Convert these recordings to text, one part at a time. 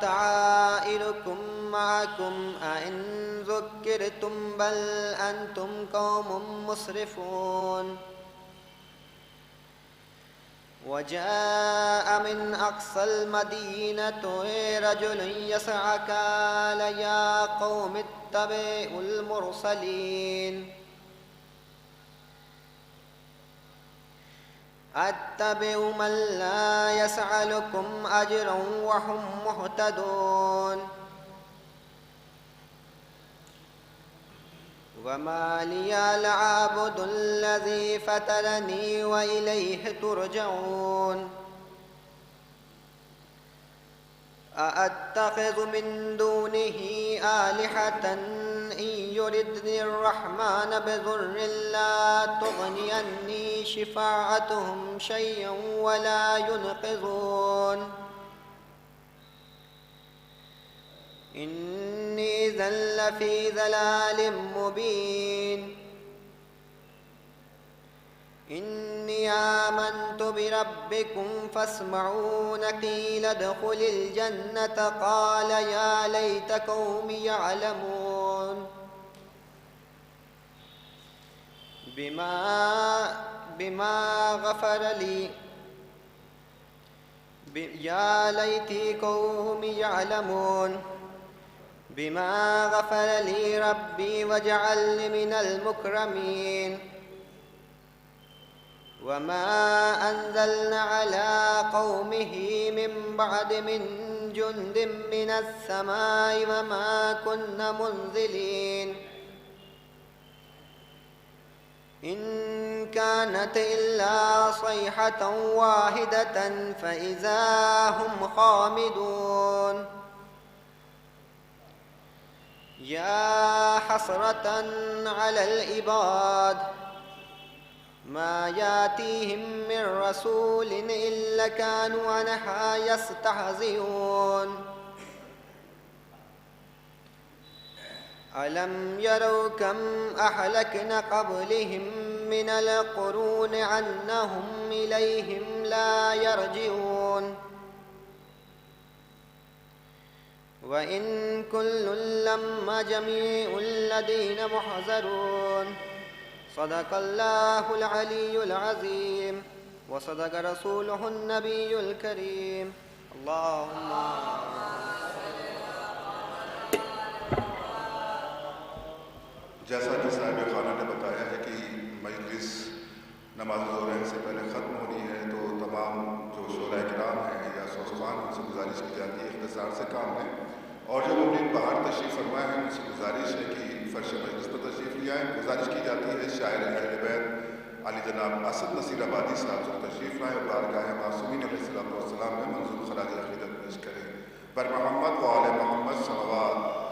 طائركم معكم أئن ذكرتم بل أنتم قوم مسرفون وجاء من أقصى المدينة رجل يسعى قال يا قوم اتبعوا المرسلين أتبع من لا يسألكم أجرا وهم مهتدون وما لي لا أعبد الذي فطرني وإليه ترجعون أأتخذ من دونه آلهة إن يردني الرحمن بضر لا تغني عني شفاعتهم شيئا ولا ينقذون إني إذا لفي ضلال مبين إني آمنت بربكم فاسمعون قيل ادخل الجنة قال يا ليت قومي يعلمون بما غفر لي يا ليت قومي يعلمون بما غفر لي ربي وجعلني من المكرمين وما أنزلنا على قومه من بعد من جند من السماء وما كنا منزلين إن كانت إلا صيحة واحدة فإذا هم خامدون يا حسرة على العباد ما ياتيهم من رسول إلا كانوا عنها يستهزئون ألم يروا كم أهلكنا قبلهم من القرون أنهم إليهم لا يرجعون وإن كل لما جميع الذين محضرون صدق الله العلي العظيم وصدق رسوله النبي الكريم اللهم جیسا کہ صاحب خانہ نے بتایا ہے کہ مجلس نماز ظہرین سے پہلے ختم ہونی ہے تو تمام جو شعراء کرام ہیں یا سوزخوان ان سے گزارش کی جاتی ہے اختصار سے کام لیں اور جو مبین باہر تشریف فرمائے ہیں ان سے گزارش ہے کہ فرش مجلس پر تشریف لے آئیں. گزارش کی جاتی ہے شاعر اہل بیت علی جناب اسد نصیر آبادی صاحب سے تشریف لائیں اور بارگاہ معصومین علیہ السلام میں منظور خراج عقیدت پیش کریں. بر محمد و آل محمد صلوات.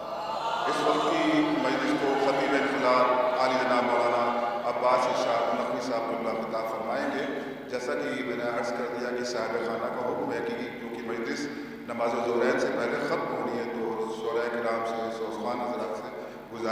اس وقت کی مجلس کو خطیب انفراد علی جناب مولانا عباس ارشاد نقوی صاحب کو اللہ خطاب فرمائیں گے. جیسا کہ میں نے عرض کر دیا کہ صاحب خانہ کا حکم ہے کہ کیونکہ مجلس نماز ظہرین سے پہلے ختم ہونی ہے تو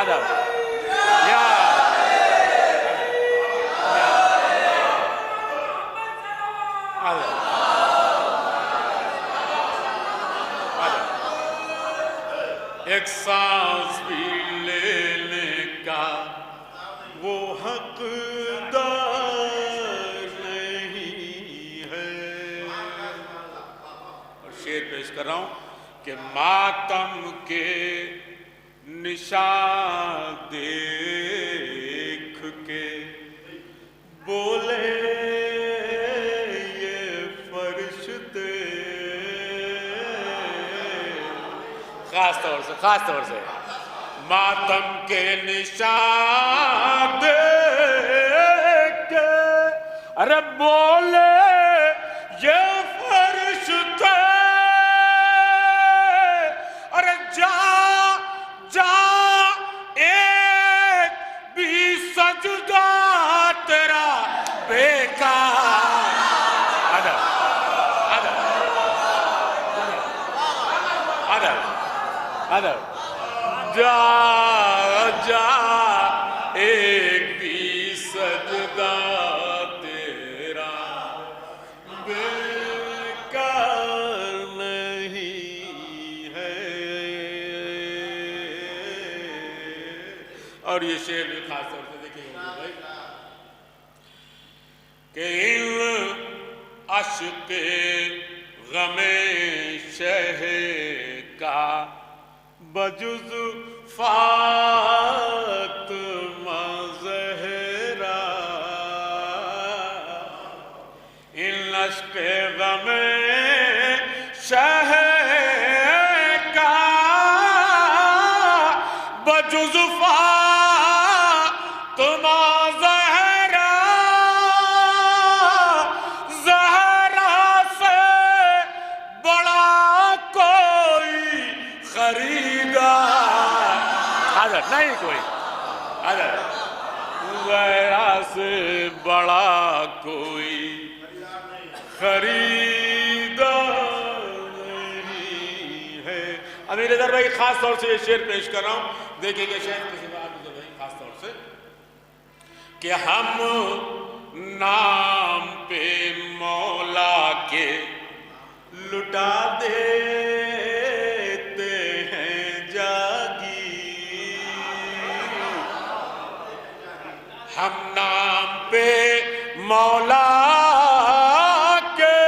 ادب یا ادب ایک سانس بھی لینے کا وہ حقدار نہیں ہے. اور شعر پیش کر رہا ہوں کہ ماتم کے نشان دیکھ کے بولے یہ فرشتے. خاص طور سے ماتم کے نشان دیکھ کے ارے بولے یہ فرشتے. ارے جا جا ایک بھی سجدہ تیرا بیکار. ادب ادب ادب ادب جا جا ایک بھی سجدہ تیرا بیکار نہیں ہے. اور یہ شعر بھی خاص طور سے دیکھیں گے بھائی کہ ان عشق غم شہ کا بجز فاطمہ زہرا. ان عشق غم شہ کا بجز فاطمہ زہرا. زہرا سے بڑا کوئی خریدار حضرت نہیں کوئی. حضرت زہرا سے بڑا کوئی خریدار نہیں ہے. امیر اظہر بھائی خاص طور سے یہ شعر پیش کر رہا ہوں. دیکھیں گے شعر کسی بات بھائی خاص طور سے کہ ہم نام پہ مولا کے لٹا دیتے ہیں جاگیر. ہم نام پہ مولا کے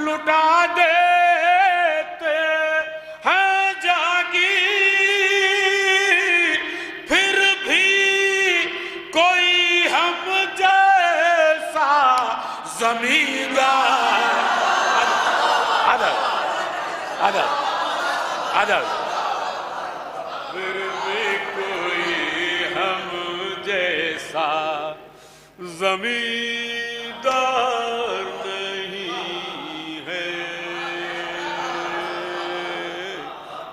لٹا دیتے ہیں جاگیر. پھر بھی کوئی ہم جیسا زمیندار. ادب ادب ادب پھر بھی کوئی ہم جیسا زمیندار نہیں ہے.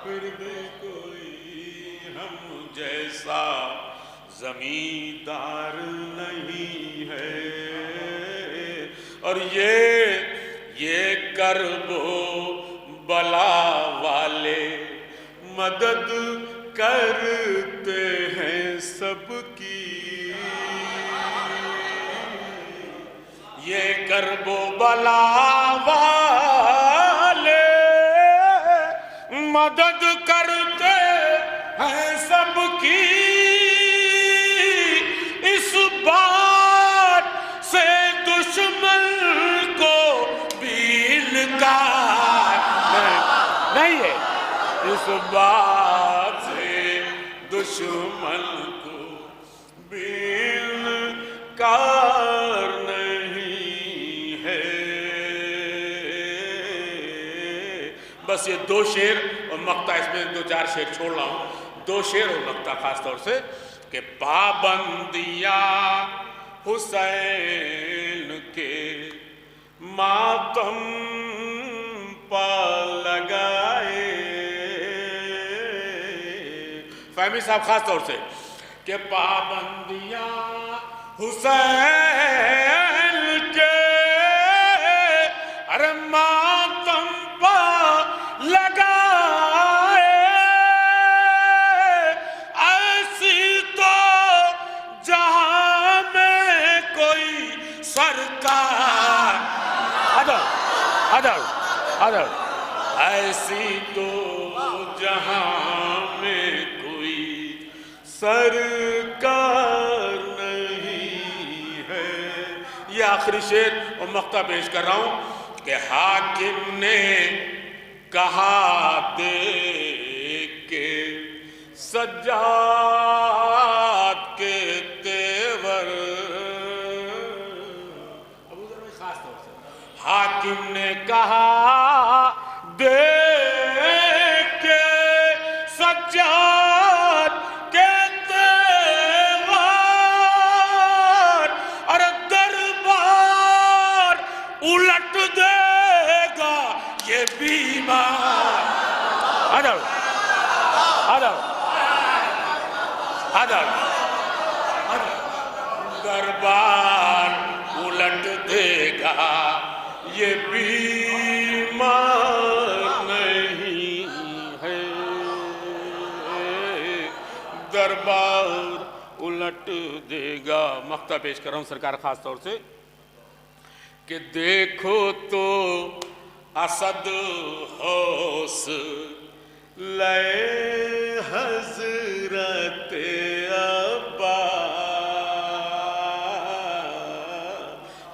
پھر بھی کوئی ہم جیسا زمیندار نہیں ہے. اور یہ کرب و بلا والے مدد کرتے ہیں سب کی. یہ کرب و بلا والے مدد کرتے ہیں سب کی. اس بات سے دشمن کو بھی انکار نہیں ہے. اس بات سے دشمن کو بھی انکار نہیں ہے. بس یہ دو شعر اور مقطع اس میں دو چار شعر چھوڑ رہا ہوں. دو شعر اور مقطع خاص طور سے کہ پابندیاں حسین کے ماتم پا لگائے. فہمی صاحب خاص طور سے کہ پابندیاں حسین کے ارے ماتم پا لگائے. ادب ایسی تو جہاں میں کوئی سرکار نہیں ہے. یہ آخری شعر اور مقطع پیش کر رہا ہوں کہ حاکم نے کہا دیکھ کے سجاد کے تیور. خاص طور سے حاکم نے کہا دیکھ کے سجاد کے تیور اور دربار الٹ دے گا یہ بیمار. ادب ادب ادب دربار الٹ دے گا یہ بیمار نہیں ہے. دربار الٹ دے گا. مقطع پیش کر رہا ہوں سرکار خاص طور سے کہ دیکھو تو اسد ہوس لے حضرت عباس.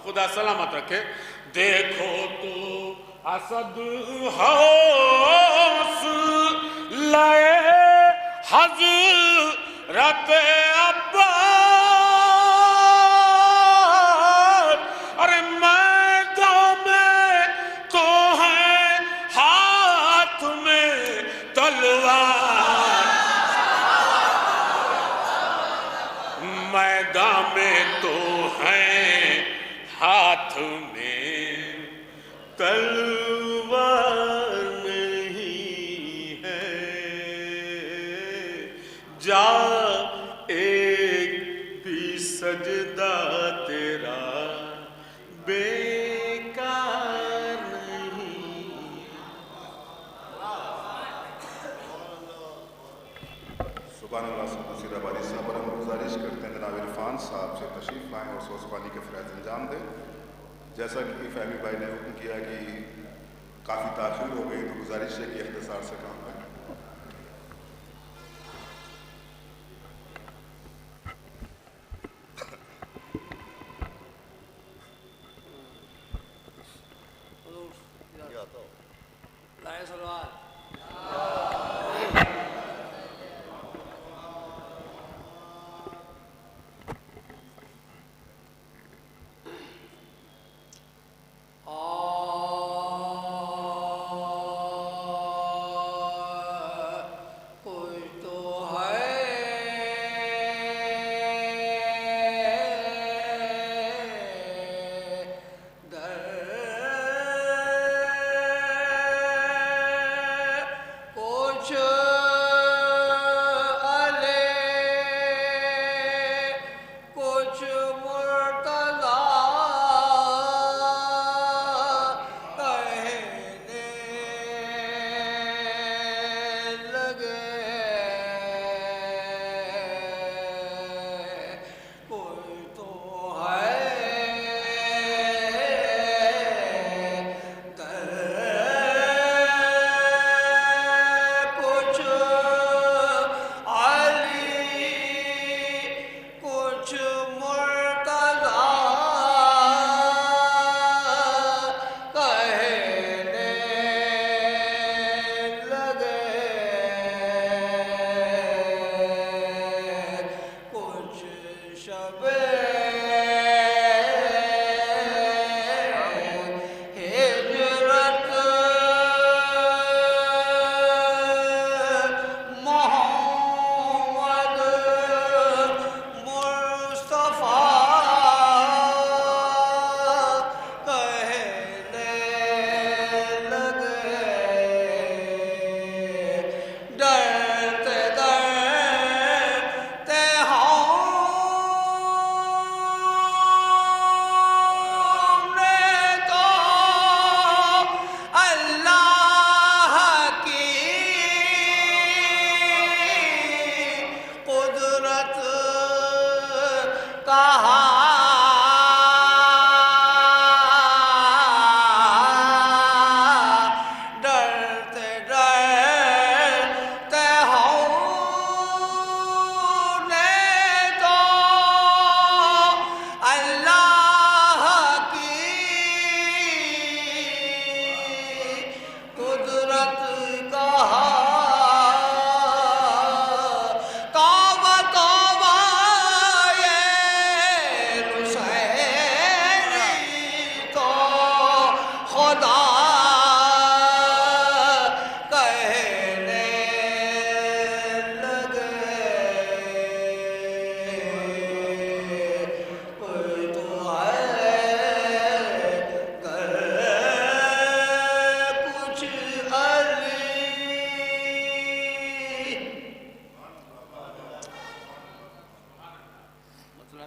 خدا سلامت رکھے. دیکھو تو اسد ہوس لے حضرت عباس. ارے میدان میں تو ہے ہاتھ میں تلوار. میدان میں تو ہے ہاتھ میں تلوار نہیں ہے. جا ایک بھی سجدہ تیرا بیکار نہیں. سبحان اللہ. سید آبادی صاحب اور ہم گزارش کرتے ہیں جناب عرفان صاحب سے تشریف لائیں اور سوزبانی کے فرائض انجام دیں. جیسا کہ فہمی بھائی نے حکم کیا کہ کافی تاخیر ہو گئی تو گزارش ہے کہ اختصار سے کام کریں.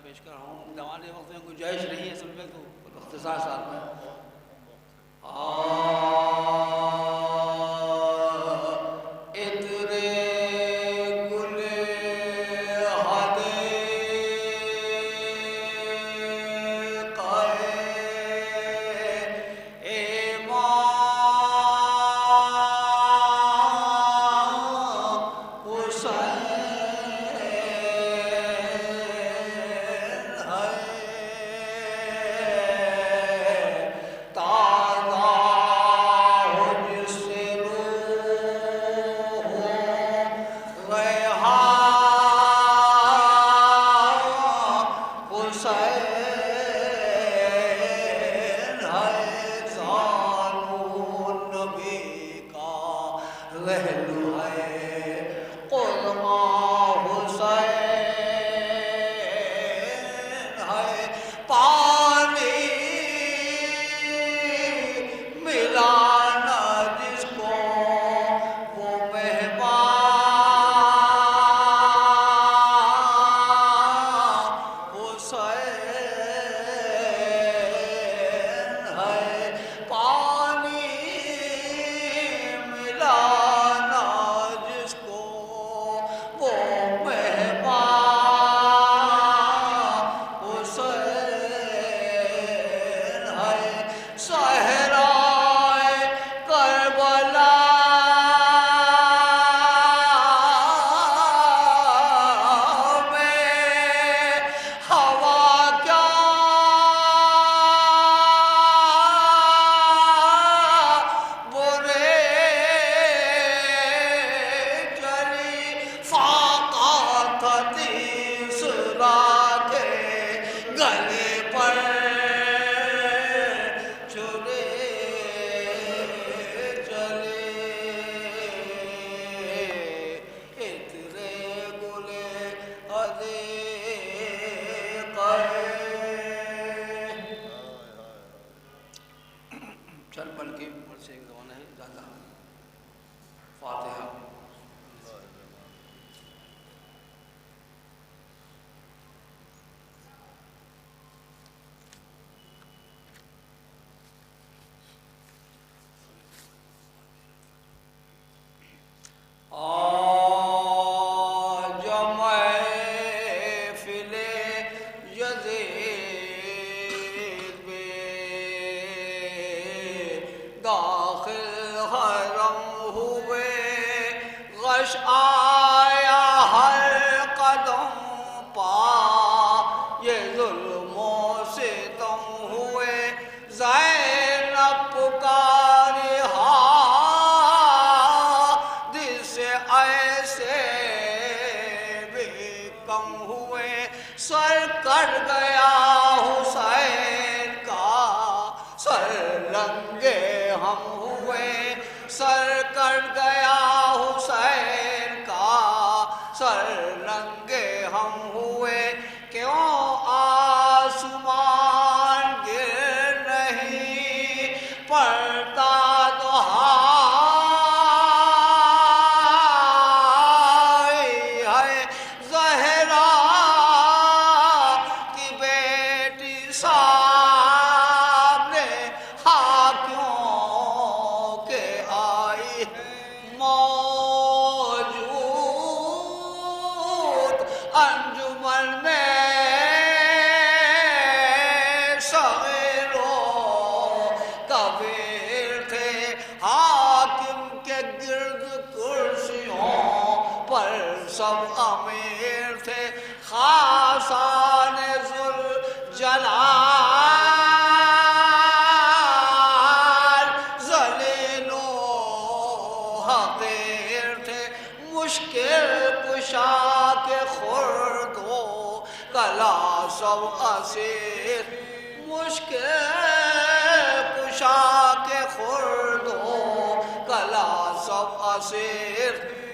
پیش کر رہا ہوں. دوانے وقت میں گنجائش نہیں ہے اصل میں تو اختصار ساتھ میں.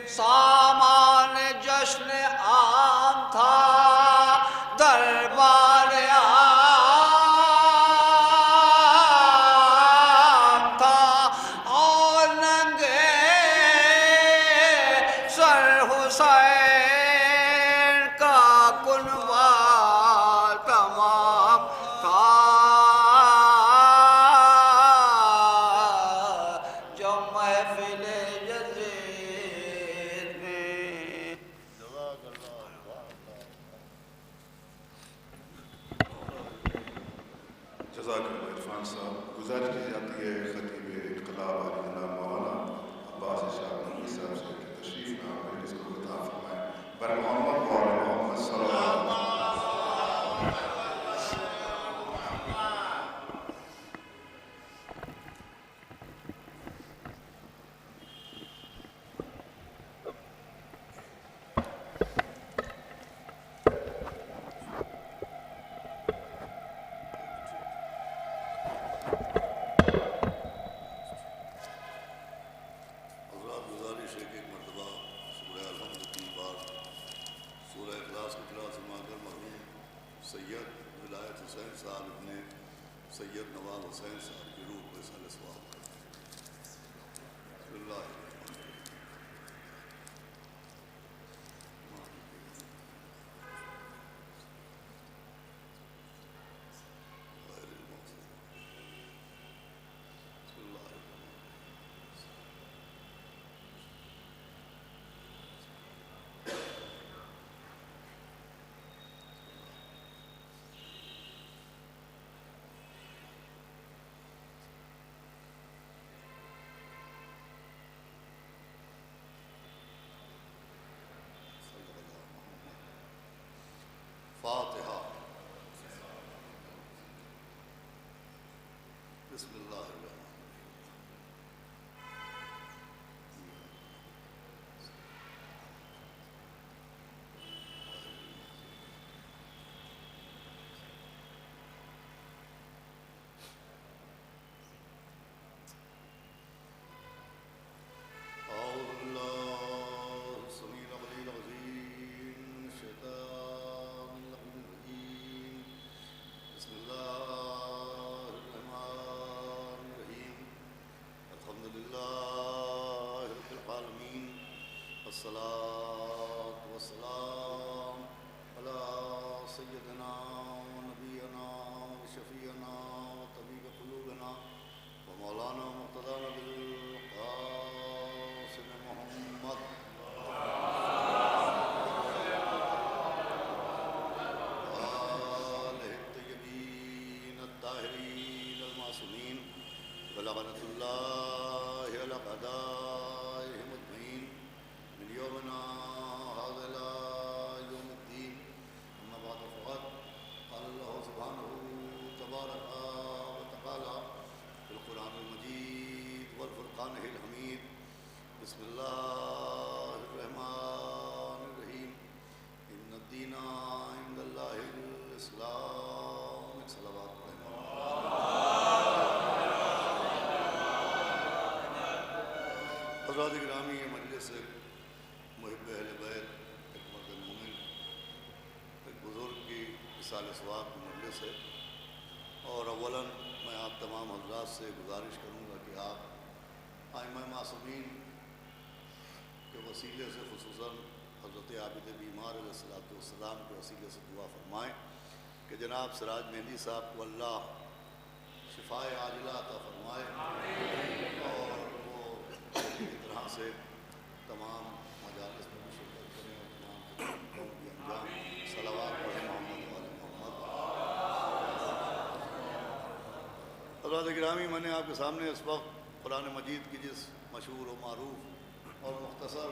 سامان جشن عام تھا دربار عام تھا اور ننگے سر حسین کا کنوان مالک صاحب گزارش کی جاتی ہے خطیب انقلاب علی جناب مولانا عباس ارشاد نقوی صاحب سے کہ تشریف نہ آئے جس کو خطاب فرمائیں بر محمد و آل محمد صلی اللہ علیہ وسلم. فاتحہ. بسم اللہ الرحمن الصلاة والسلام على سيدنا ونبينا وشفيعنا وطبيب قلوبنا ومولانا مقتدانا بالقاسم محمد وآله الطيبين الطاهرين المعصومين بلغنة الله على قضائهم أجمعين من يومنا هذا إلى يوم الدين. أما بعد فقد قال الله سبحانه تبارك وتعالى في القرآن المجيد والفرقان الحميد. بسم الله الرحمن الرحيم. إن الدين عند الله الإسلام. صلوات حضرات گرامی، یہ مجلس محب اہل بیت، ایک مرد مومن، ایک بزرگ کی اصال ثواب کی مجلس ہے. اور اولاً میں آپ تمام حضرات سے گزارش کروں گا کہ آپ ائمہ معصومین کے وسیلے سے، خصوصاً حضرت عابد بیمار علیہ السلام کے وسیلے سے دعا فرمائیں کہ جناب سراج مہندی صاحب کو اللہ شفائے عاجلہ عطا فرمائے اور وہ اسی طرح سے تمام مجالس میں بھی شرکت کریں اور تمام قوم کی انجام صلوات پڑھیں محمد وعلی محمد. حضرات گرامی، میں نے آپ کے سامنے اس وقت قرآن مجید کی جس مشہور و معروف اور مختصر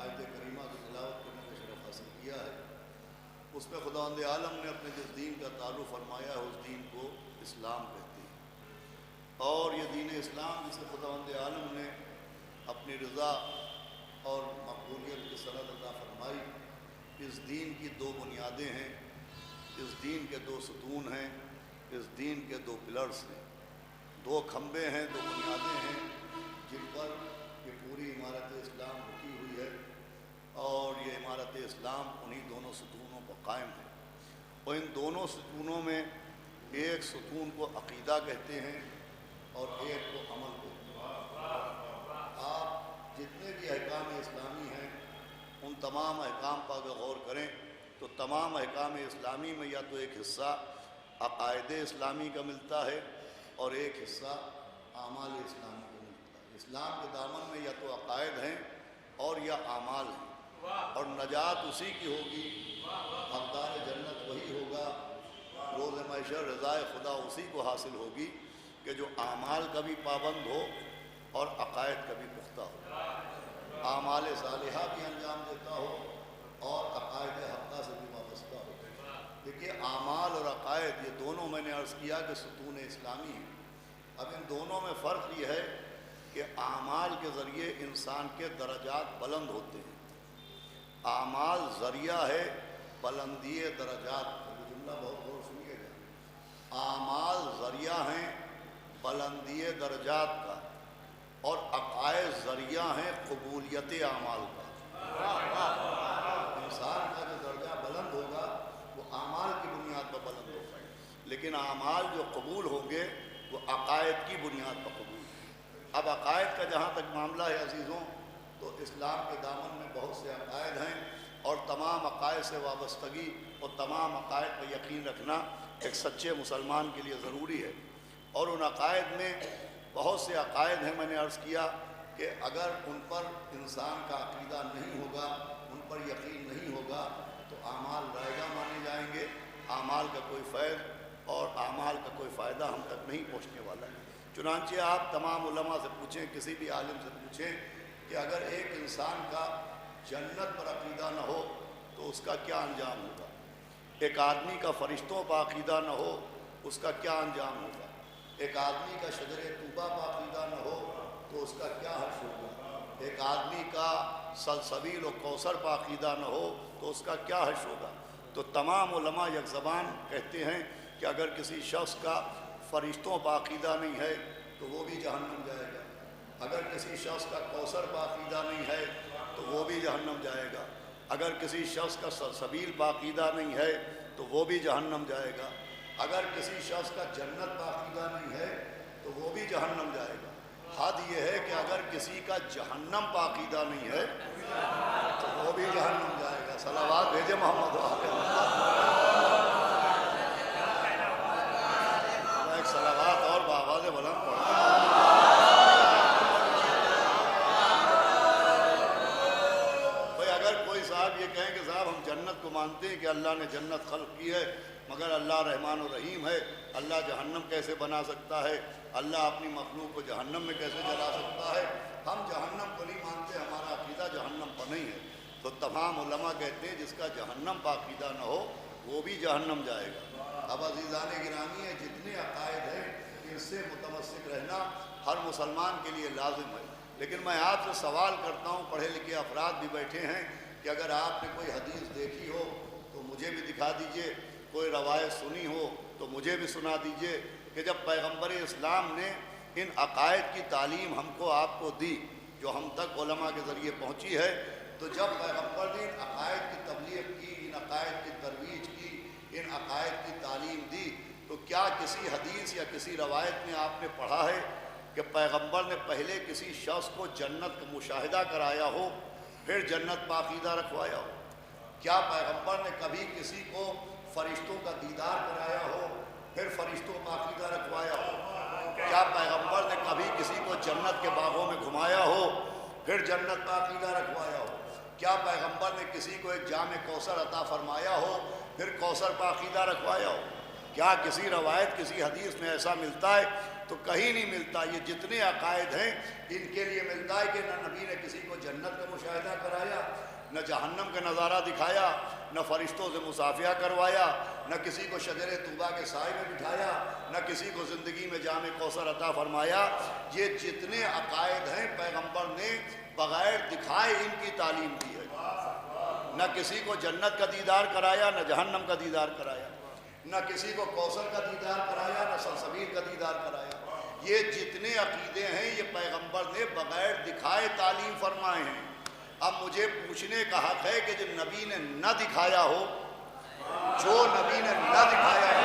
آیت کریمہ کی تلاوت کرنے کا شرف حاصل کیا ہے، اس میں خداوند عالم نے اپنے جس دین کا تعارف فرمایا ہے اس دین کو اسلام کہتے ہیں. اور یہ دین اسلام جسے خداوند عالم نے اپنی رضا اور مقبولیت کی سند عطا فرمائی، اس دین کی دو بنیادیں ہیں، اس دین کے دو ستون ہیں، اس دین کے دو پلرز ہیں، دو کھمبے ہیں، دو بنیادیں ہیں جن پر یہ پوری عمارت اسلام رکی ہوئی ہے. اور یہ عمارت اسلام انہی دونوں ستونوں پر قائم ہے. اور ان دونوں ستونوں میں ایک ستون کو عقیدہ کہتے ہیں اور ایک کو عمل کہتے ہیں. آپ جتنے بھی احکام اسلامی ہیں ان تمام احکام پر اگر غور کریں تو تمام احکام اسلامی میں یا تو ایک حصہ عقائد اسلامی کا ملتا ہے اور ایک حصہ اعمال اسلامی کا ملتا ہے. اسلام کے دامن میں یا تو عقائد ہیں اور یا اعمال ہیں، اور نجات اسی کی ہوگی، حقدار جنت وہی ہوگا، روز محشر رضائے خدا اسی کو حاصل ہوگی کہ جو اعمال کا بھی پابند ہو اور عقائد کا بھی پختہ ہو، اعمال صالحہ بھی انجام دیتا ہو اور عقائد حقہ سے بھی وابستہ ہو۔ دیکھیے اعمال اور عقائد یہ دونوں میں نے عرض کیا کہ ستون اسلامی ہیں۔ اب ان دونوں میں فرق یہ ہے کہ اعمال کے ذریعے انسان کے درجات بلند ہوتے ہیں۔ اعمال ذریعہ ہے بلندی درجات کا، یہ جملہ بہت غور سنیے گا۔ اعمال ذریعہ ہیں بلندی درجات کا اور عقائد ذریعہ ہیں قبولیت اعمال کا۔ انسان کا جو درجہ بلند ہوگا وہ اعمال کی بنیاد پر بلند ہوگا، لیکن اعمال جو قبول ہوں گے وہ عقائد کی بنیاد پر قبول۔ اب عقائد کا جہاں تک معاملہ ہے عزیزوں، تو اسلام کے دامن میں بہت سے عقائد ہیں اور تمام عقائد سے وابستگی اور تمام عقائد پر یقین رکھنا ایک سچے مسلمان کے لیے ضروری ہے۔ اور ان عقائد میں بہت سے عقائد ہیں، میں نے عرض کیا کہ اگر ان پر انسان کا عقیدہ نہیں ہوگا، ان پر یقین نہیں ہوگا تو اعمال رائگاں مانے جائیں گے، اعمال کا کوئی فیض اور اعمال کا کوئی فائدہ ہم تک نہیں پہنچنے والا ہے۔ چنانچہ آپ تمام علماء سے پوچھیں، کسی بھی عالم سے پوچھیں کہ اگر ایک انسان کا جنت پر عقیدہ نہ ہو تو اس کا کیا انجام ہوگا، ایک آدمی کا فرشتوں پر عقیدہ نہ ہو اس کا کیا انجام ہوگا، ایک آدمی کا شجر طوبہ پر عقیدہ نہ ہو تو اس کا کیا حشر ہوگا، ایک آدمی کا سلسبیل و کوثر پر عقیدہ نہ ہو تو اس کا کیا حشر ہوگا۔ تو تمام علماء یک زبان کہتے ہیں کہ اگر کسی شخص کا فرشتوں پر عقیدہ نہیں ہے تو وہ بھی جہنم جائے گا، اگر کسی شخص کا کوثر پر عقیدہ نہیں ہے تو وہ بھی جہنم جائے گا، اگر کسی شخص کا سلسبیل پر عقیدہ نہیں ہے تو وہ بھی جہنم جائے گا، اگر کسی شخص کا جنت پر عقیدہ نہیں ہے تو وہ بھی جہنم جائے گا۔ حد یہ ہے کہ اگر کسی کا جہنم پر عقیدہ نہیں ہے تو وہ بھی جہنم جائے گا۔ صلوات بھیجے محمد وآلہ ایک صلوات اور بآواز بلند پڑھا۔ بھئی اگر کوئی صاحب یہ کہیں کہ صاحب ہم جنت کو مانتے ہیں کہ اللہ نے جنت خلق کی ہے مگر اللہ رحمان و رحیم ہے، اللہ جہنم کیسے بنا سکتا ہے، اللہ اپنی مخلوق کو جہنم میں کیسے جلا سکتا ہے، ہم جہنم کو نہیں مانتے، ہمارا عقیدہ جہنم پر نہیں ہے۔ تو تمام علماء کہتے ہیں جس کا جہنم پر عقیدہ نہ ہو وہ بھی جہنم جائے گا۔ اب عزیزان گرامی ہیں، جتنے عقائد ہیں ان سے متمسک رہنا ہر مسلمان کے لیے لازم ہے۔ لیکن میں آپ سے سوال کرتا ہوں، پڑھے لکھے افراد بھی بیٹھے ہیں، کہ اگر آپ نے کوئی حدیث دیکھی ہو تو مجھے بھی دکھا دیجئے، کوئی روایت سنی ہو تو مجھے بھی سنا دیجئے کہ جب پیغمبر اسلام نے ان عقائد کی تعلیم ہم کو آپ کو دی جو ہم تک علماء کے ذریعے پہنچی ہے، تو جب پیغمبر نے ان عقائد کی تبلیغ کی، ان عقائد کی ترویج کی، ان عقائد کی تعلیم دی، تو کیا کسی حدیث یا کسی روایت میں آپ نے پڑھا ہے کہ پیغمبر نے پہلے کسی شخص کو جنت کا مشاہدہ کرایا ہو پھر جنت پر عقیدہ رکھوایا ہو؟ کیا پیغمبر نے کبھی کسی کو فرشتوں کا دیدار کرایا ہو پھر فرشتوں پر عقیدہ رکھوایا ہو؟ کیا پیغمبر نے کبھی کسی کو جنت کے باغوں میں گھمایا ہو پھر جنت پر عقیدہ رکھوایا ہو؟ کیا پیغمبر نے کسی کو ایک جام کوثر عطا فرمایا ہو پھر کوثر پر عقیدہ رکھوایا ہو؟ کیا کسی روایت کسی حدیث میں ایسا ملتا ہے؟ تو کہیں نہیں ملتا۔ یہ جتنے عقائد ہیں ان کے لیے ملتا ہے کہ نہ نبی نے کسی کو جنت کا مشاہدہ کرایا، نہ جہنم کا نظارہ دکھایا، نہ فرشتوں سے مصافحہ کروایا، نہ کسی کو شجر طوبہ کے سائے میں بٹھایا، نہ کسی کو زندگی میں جام کوثر عطا فرمایا۔ یہ جتنے عقائد ہیں پیغمبر نے بغیر دکھائے ان کی تعلیم دی ہے۔ نہ کسی کو جنت کا دیدار کرایا، نہ جہنم کا دیدار کرایا، نہ کسی کو کوثر کا دیدار کرایا، نہ سلسبیل کا دیدار کرایا۔ یہ جتنے عقیدے ہیں یہ پیغمبر نے بغیر دکھائے تعلیم فرمائے ہیں۔ اب مجھے پوچھنے کا حق ہے کہ جو نبی نے نہ دکھایا ہو، جو نبی نے نہ دکھایا ہو،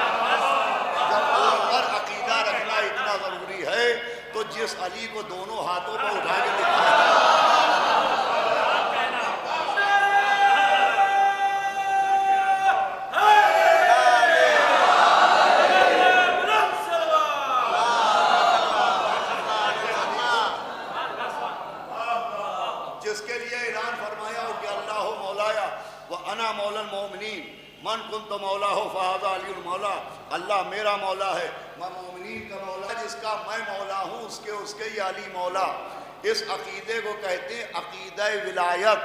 جب ان پر عقیدہ رکھنا اتنا ضروری ہے تو جس علی کو دونوں ہاتھوں پر اٹھا کے دکھایا من کنت مولا ہو فہذا علی المولا، اللہ میرا مولا ہے، میں مومنین کا مولا ہے، جس کا میں مولا ہوں اس کے ہی علی مولا۔ اس عقیدے کو کہتے ہیں عقیدہ ولایت۔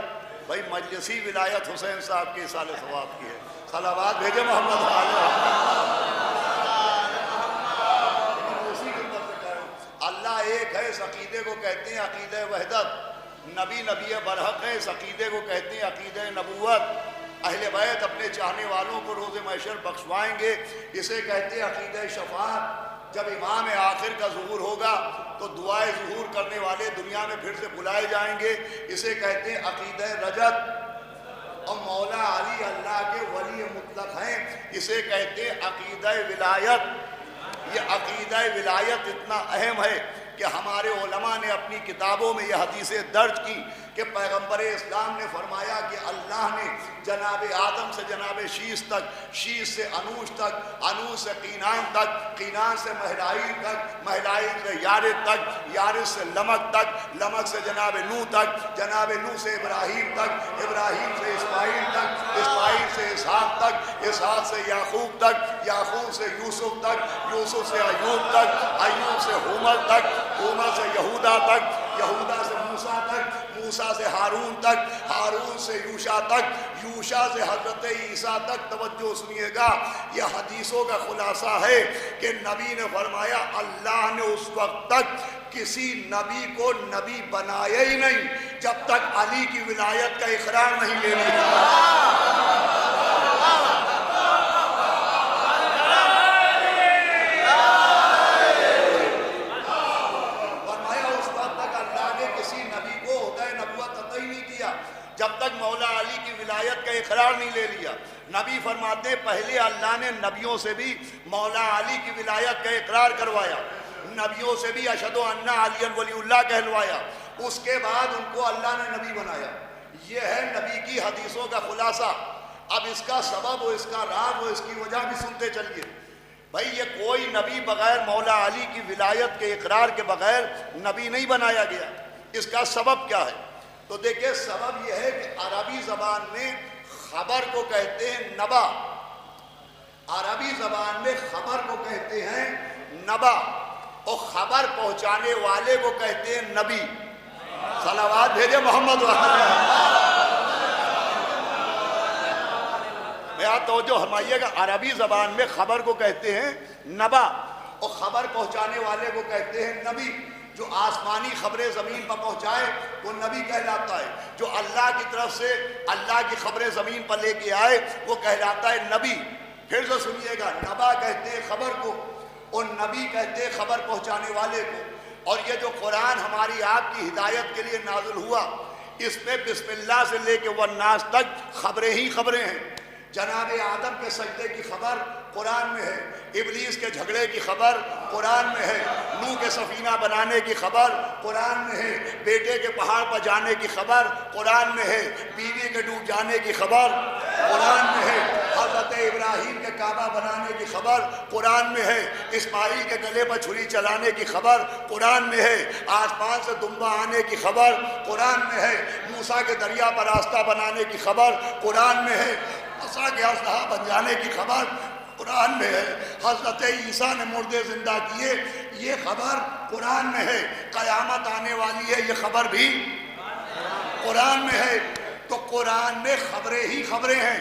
بھائی مجلسی ولایت حسین صاحب کے سال ثواب کی ہے، صلوات بھیجے محمد اللہ ایک ہے، اس عقیدے کو کہتے ہیں عقیدہ وحدت۔ نبی برحق ہے، اس عقیدے کو کہتے ہیں عقیدہ نبوت۔ اہل بیت اپنے چاہنے والوں کو روز محشر بخشوائیں گے، اسے کہتے ہیں عقیدہ شفاعت۔ جب امام آخر کا ظہور ہوگا تو دعائے ظہور کرنے والے دنیا میں پھر سے بلائے جائیں گے، اسے کہتے ہیں عقیدہ رجت۔ اور مولا علی اللہ کے ولی مطلق ہیں، اسے کہتے ہیں عقیدہ ولایت۔ یہ عقیدہ ولایت اتنا اہم ہے کہ ہمارے علماء نے اپنی کتابوں میں یہ حدیثیں درج کی کہ پیغمبر اسلام نے فرمایا کہ اللہ نے جناب آدم سے جناب شیش تک، شیش سے انوش تک، انوش سے قینان تک، قینان سے مہرائیل تک، مہرائیل سے یارث تک، یارث سے لمک تک، لمک سے جناب نوح تک، جناب نوح سے ابراہیم تک، ابراہیم سے اسماعیل تک، اسماعیل سے اسحاق تک، اسحاق سے یعقوب تک، یعقوب سے یوسف تک، یوسف سے ایوب تک، ایوب سے حومل تک، حومل سے یہودا تک، یہودا سے موسیٰ تک، موسیٰ سے ہارون تک، ہارون سے یوشع تک، یوشع سے حضرت عیسیٰ تک۔ توجہ سنیے گا، یہ حدیثوں کا خلاصہ ہے کہ نبی نے فرمایا اللہ نے اس وقت تک کسی نبی کو نبی بنایا ہی نہیں جب تک علی کی ولایت کا اقرار نہیں لے لیا۔ جب تک مولا علی کی ولایت کا اقرار نہیں لے لیا۔ نبی فرماتے پہلے اللہ نے نبیوں سے بھی مولا علی کی ولایت کا اقرار کروایا، نبیوں سے بھی اشہد ان علی ولی اللہ کہلوایا، اس کے بعد ان کو اللہ نے نبی بنایا۔ یہ ہے نبی کی حدیثوں کا خلاصہ۔ اب اس کا سبب و اس کا راز و اس کی وجہ بھی سنتے چلیے۔ بھائی یہ کوئی نبی بغیر مولا علی کی ولایت کے اقرار کے بغیر نبی نہیں بنایا گیا۔ اس کا سبب کیا ہے؟ تو دیکھیں سبب یہ ہے کہ عربی زبان میں خبر کو کہتے ہیں نبا، عربی زبان میں خبر کو کہتے ہیں نبا، اور خبر پہنچانے والے کو کہتے ہیں نبی۔ صلوات بھیجے محمد میں توجہ فرمائیے گا، عربی زبان میں خبر کو کہتے ہیں نبا، اور خبر پہنچانے والے کو کہتے ہیں نبی۔ جو آسمانی خبریں زمین پر پہنچائے وہ نبی کہلاتا ہے، جو اللہ کی طرف سے اللہ کی خبریں زمین پر لے کے آئے وہ کہلاتا ہے نبی۔ پھر سے سنیے گا، نبا کہتے ہیں خبر کو اور نبی کہتے ہیں خبر پہنچانے والے کو۔ اور یہ جو قرآن ہماری آپ کی ہدایت کے لیے نازل ہوا، اس میں بسم اللہ سے لے کے والناس تک خبریں ہی خبریں ہیں۔ جناب آدم کے سجدے کی خبر قرآن میں ہے، ابلیس کے جھگڑے کی خبر قرآن میں ہے، نوح کے سفینہ بنانے کی خبر قرآن میں ہے، بیٹے کے پہاڑ پر جانے کی خبر قرآن میں ہے، بیوی کے ڈوب جانے کی خبر قرآن میں ہے، حضرت ابراہیم کے کعبہ بنانے کی خبر قرآن میں ہے، اسماعیل کے گلے پر چھری چلانے کی خبر قرآن میں ہے، آسمان سے دمبا آنے کی خبر قرآن میں ہے، موسیٰ کے دریا پر راستہ بنانے کی خبر قرآن میں ہے، عصا کے اسلحہ بن جانے کی خبر قرآن میں ہے، حضرت عیسیٰ نے مردے زندہ کیے یہ خبر قرآن میں ہے، قیامت آنے والی ہے یہ خبر بھی قرآن میں ہے۔ تو قرآن میں خبریں ہی خبریں ہیں۔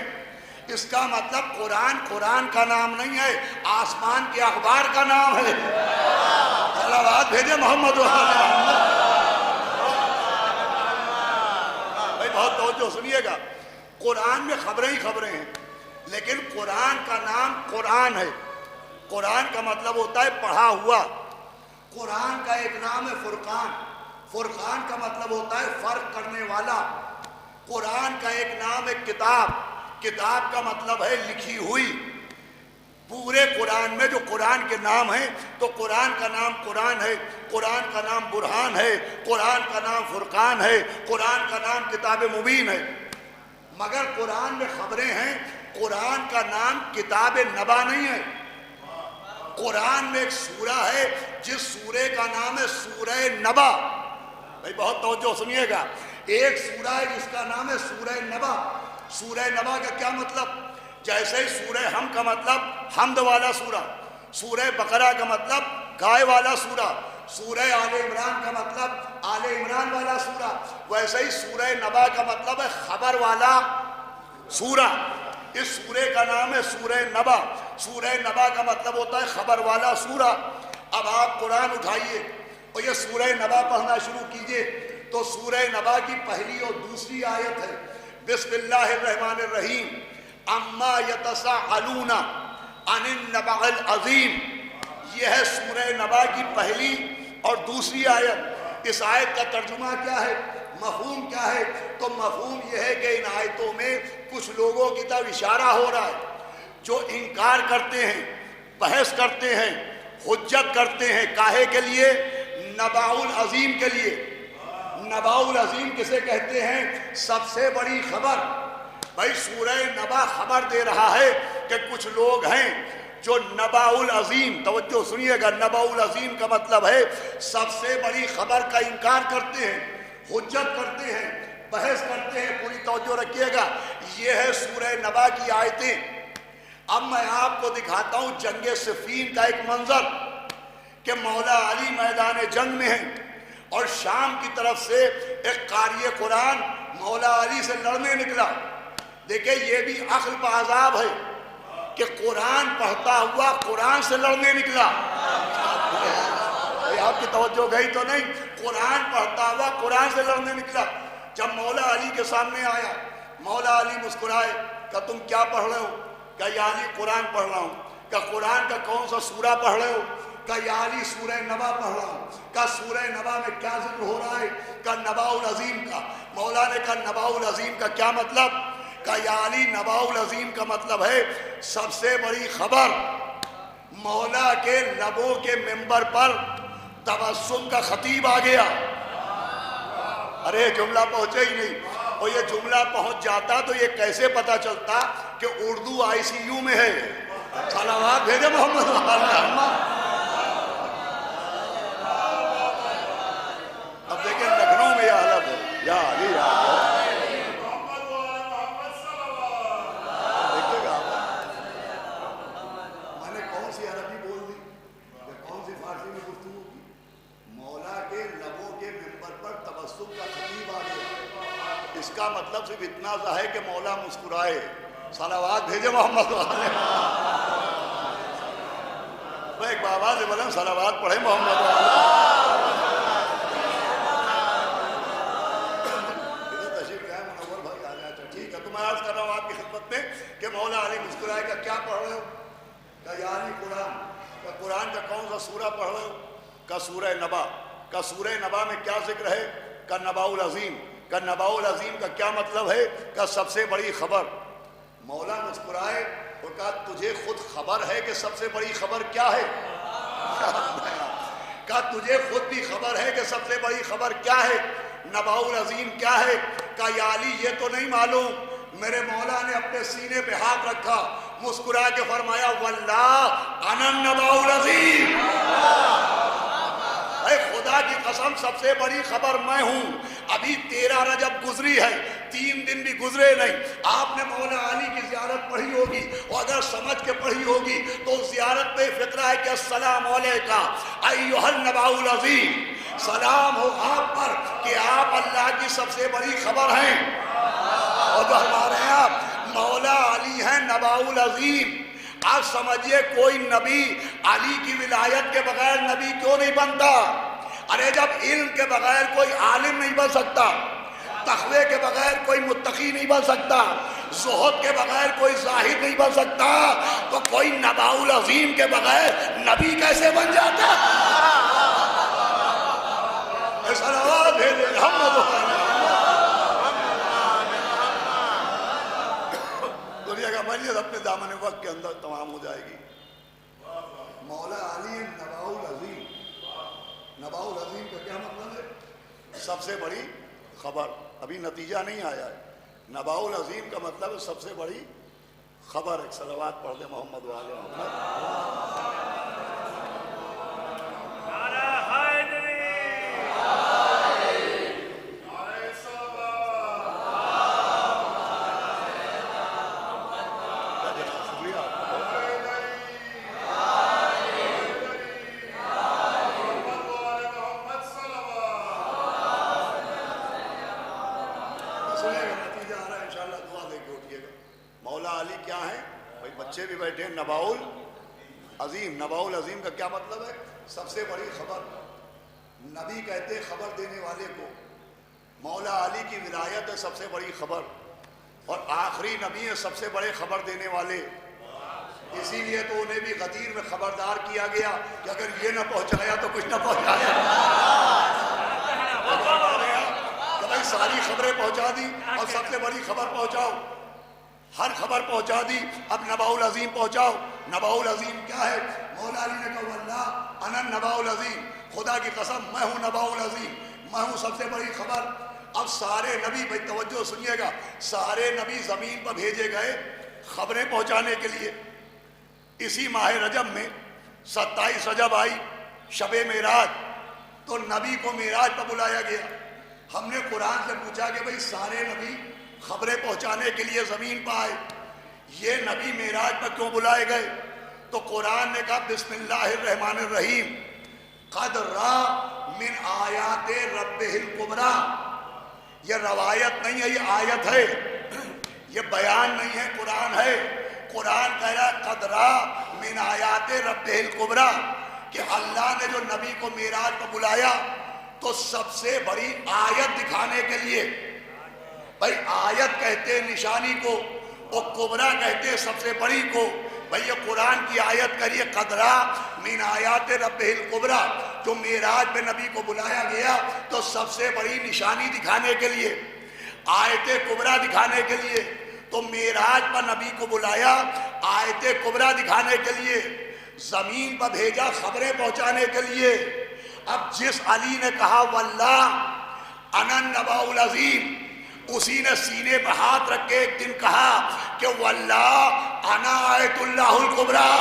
اس کا مطلب قرآن کا نام نہیں ہے، آسمان کے اخبار کا نام ہے۔ صلوات بھیجے محمد بھائی بہت توجہ سنیے گا، قرآن میں خبریں ہی خبریں ہیں، لیکن قرآن کا نام قرآن ہے۔ قرآن کا مطلب ہوتا ہے پڑھا ہوا۔ قرآن کا ایک نام ہے فرقان، فرقان کا مطلب ہوتا ہے فرق کرنے والا۔ قرآن کا ایک نام ہے کتاب، کتاب کا مطلب ہے لکھی ہوئی۔ پورے قرآن میں جو قرآن کے نام ہیں تو قرآن کا نام قرآن ہے، قرآن کا نام برہان ہے، قرآن کا نام فرقان ہے، قرآن کا نام کتاب مبین ہے۔ مگر قرآن میں خبریں ہیں، قرآن کا نام کتاب نبا نہیں ہے۔ قرآن میں ایک سورہ ہے جس سورے کا نام ہے سورہ نبا۔ بھائی بہت توجہ سنیے گا، ایک سورہ ہے جس کا نام ہے سورہ نبا۔ سورہ نبا کا کیا مطلب؟ جیسے سورہ ہم کا مطلب حمد والا سورہ، سورہ بقرہ کا مطلب گائے والا سورہ، سورہ آل عمران کا مطلب آل عمران والا سورہ، ویسے ہی سورہ نبا کا مطلب ہے خبر والا سورہ۔ اس سورے کا نام ہے سورہ نبا۔ سورہ نبا کا مطلب ہوتا ہے خبر والا سورہ۔ اب آپ قرآن اٹھائیے اور یہ سورہ نبا پڑھنا شروع کیجئے تو سورہ نبا کی پہلی اور دوسری آیت ہے بسم اللہ الرحمن الرحیم اما یتساءلون عن النبأ العظیم۔ یہ ہے سورہ نبا کی پہلی اور دوسری آیت۔ اس آیت کا ترجمہ کیا ہے، مفہوم کیا ہے؟ تو مفہوم یہ ہے کہ ان آیتوں میں کچھ لوگوں کی طرف اشارہ ہو رہا ہے جو انکار کرتے ہیں، بحث کرتے ہیں، حجت کرتے ہیں، کاہے کے لیے؟ نبأ العظیم کے لیے۔ نبأ العظیم کسے کہتے ہیں؟ سب سے بڑی خبر۔ بھائی سورہ نبا خبر دے رہا ہے کہ کچھ لوگ ہیں جو نبأ العظیم، توجہ سنیے گا، نبأ العظیم کا مطلب ہے سب سے بڑی خبر کا انکار کرتے ہیں، حجت کرتے ہیں، بحث کرتے ہیں۔ پوری توجہ رکھیے گا، یہ ہے سورہ نبا کی آیتیں۔ اب میں آپ کو دکھاتا ہوں جنگ صفین کا ایک منظر کہ مولا علی میدان جنگ میں ہیں اور شام کی طرف سے ایک قاری قرآن مولا علی سے لڑنے نکلا۔ دیکھیں یہ بھی عقل پہ عذاب ہے کہ قرآن پڑھتا ہوا قرآن سے لڑنے نکلا۔ آپ کی توجہ گئی تو نہیں؟ قرآن پڑھتا ہوا قرآن سے لڑنے نکلا۔ جب مولا علی کے سامنے آیا، مولا علی مسکرائے کہ تم کیا پڑھ رہے ہو؟ کہ یا علی قرآن پڑھ رہا ہوں۔ کہ قرآن کا کون سا سورہ پڑھ رہے ہو؟ کہ یا علی سورہ نبا پڑھ رہا ہوں۔ کہ سورہ نبا میں کیا ذکر ہو رہا ہے؟ کہ نبأ العظیم کا۔ مولا نے کہا نبأ العظیم کا کیا مطلب؟ کہ یا علی نبأ العظیم کا مطلب ہے سب سے بڑی خبر۔ مولا کے لبوں کے منبر پر تبسم کا خطیب آ گیا۔ ارے جملہ پہنچے ہی نہیں، اور یہ جملہ پہنچ جاتا تو یہ کیسے پتا چلتا کہ اردو ICU میں ہے؟ صلوات بھیجے محمد محمد۔ اب دیکھیں لکھنؤ میں یہ حالت ہے، یا علی یا دیکھیے گا میں نے کون سی عربی بول دی، کون سی فارسی میں گفتگو کی؟ مولا کے لبوں کے منبر پر تبسم کا خطیب آ گیا۔ اس کا مطلب صرف اتنا سا ہے کہ مولا مسکرائے۔ صلوات بھیجے محمد والے۔ میں ایک بابا سے بولیں صلوات پڑھے محمد والے۔ تشریف لائے منور بھائی آ جائے تو ٹھیک ہے۔ تو میں عرض کر رہا ہوں آپ کی خدمت میں کہ مولا علی مسکرائے کہ کیا پڑھ رہے ہو؟ کہ یا علی قرآن۔ کہ قرآن کا کون سا سورہ پڑھ رہے ہو؟ کہ سورہ نبا۔ کہ سورہ نبا میں کیا ذکر ہے؟ کہ نبأ العظیم۔ کہ نبأ العظیم کا کیا مطلب ہے؟ کہ سب سے بڑی خبر۔ مولا مسکرائے اور کہا تجھے خود خبر ہے کہ سب سے بڑی خبر کیا ہے؟ کہا تجھے خود بھی خبر ہے کہ سب سے بڑی خبر کیا ہے؟ نبأ العظیم کیا ہے؟ کہا یا علی یہ تو نہیں معلوم۔ میرے مولا نے اپنے سینے پہ ہاتھ رکھا، مسکرا کے فرمایا واللہ انا النبأ العظیم۔ اے خدا کی قسم سب سے بڑی خبر میں ہوں۔ ابھی 13 رجب گزری ہے، 3 دن بھی گزرے نہیں۔ آپ نے مولا علی کی زیارت پڑھی ہوگی، اور اگر سمجھ کے پڑھی ہوگی تو اس زیارت پہ فکرہ ہے کہ السلام علیکہ ایھا النبأ العظیم، سلام ہو آپ پر کہ آپ اللہ کی سب سے بڑی خبر ہیں۔ اور جو ہمارے یہاں مولا علی ہیں نبأ العظیم۔ آپ سمجھئے کوئی نبی علی کی ولایت کے بغیر نبی کیوں نہیں بنتا؟ ارے جب علم کے بغیر کوئی عالم نہیں بن سکتا، تقوی کے بغیر کوئی متقی نہیں بن سکتا، زہد کے بغیر کوئی زاہد نہیں بن سکتا، تو کوئی نبأ العظیم کے بغیر نبی کیسے بن جاتا؟ صلوات بھیجے محمد۔ دنیا کا مجلس اپنے دامن وقت کے اندر تمام ہو جائے گی۔ مولا علی نبأ العظیم۔ نبأ العظیم کا کیا مطلب ہے؟ سب سے بڑی خبر۔ ابھی نتیجہ نہیں آیا ہے۔ نبأ العظیم کا مطلب ہے سب سے بڑی خبر۔ ایک صلوات پڑھ دے محمد والے محمد۔ مولا علی کیا ہیں بھائی؟ بچے بھی بیٹھے ہیں. نباؤل عظیم. نباؤل عظیم کا کیا مطلب ہے؟ سب سے بڑی خبر. نبی کہتے خبر دینے والے کو. مولا علی کی ولایت ہے سب سے بڑی خبر، اور آخری نبی ہے سب سے بڑے خبر دینے والے. اسی لیے تو انہیں بھی غدیر میں خبردار کیا گیا کہ اگر یہ نہ پہنچایا تو کچھ نہ پہنچایا. کہ بھائی ساری خبریں پہنچا دی اور سب سے بڑی خبر پہنچاؤ. ہر خبر پہنچا دی، اب نباء العظیم پہنچاؤ. نباء العظیم کیا ہے؟ مولا علی نے کہا واللہ انا النباء العظیم، خدا کی قسم میں ہوں نباء العظیم، میں ہوں سب سے بڑی خبر. اب سارے نبی، بھائی توجہ سنیے گا، سارے نبی زمین پر بھیجے گئے خبریں پہنچانے کے لیے. اسی ماہ رجب میں 27 رجب آئی شب معراج، تو نبی کو معراج پر بلایا گیا. ہم نے قرآن سے پوچھا کہ بھئی سارے نبی خبریں پہنچانے کے لیے زمین پر آئے، یہ نبی معراج پر کیوں بلائے گئے؟ تو قرآن نے کہا بسم اللہ الرحمن الرحیم قد را من آیات ربہ الکبریٰ. یہ روایت نہیں ہے، یہ آیت ہے، یہ بیان نہیں ہے، قرآن ہے. قرآن کہہ رہا ہے قد را من آیات ربہ الکبریٰ، کہ اللہ نے جو نبی کو معراج پر بلایا تو سب سے بڑی آیت دکھانے کے لیے. بھائی آیت کہتے نشانی کو، اور کبریٰ کہتے سب سے بڑی کو. بھئی یہ قرآن کی آیت کریے قد را من آیات ربہ الکبریٰ، جو معراج میں نبی کو بلایا گیا تو سب سے بڑی نشانی دکھانے کے لیے، آیت کبریٰ دکھانے کے لیے. تو معراج پر نبی کو بلایا آیت کبریٰ دکھانے کے لیے، زمین پر بھیجا خبریں پہنچانے کے لیے. اب جس علی نے کہا واللہ انا النباء العظیم، اسی نے سینے پہ ہاتھ رکھ کے ایک دن کہا کہ واللہ انا آیت اللہ الکبریٰ،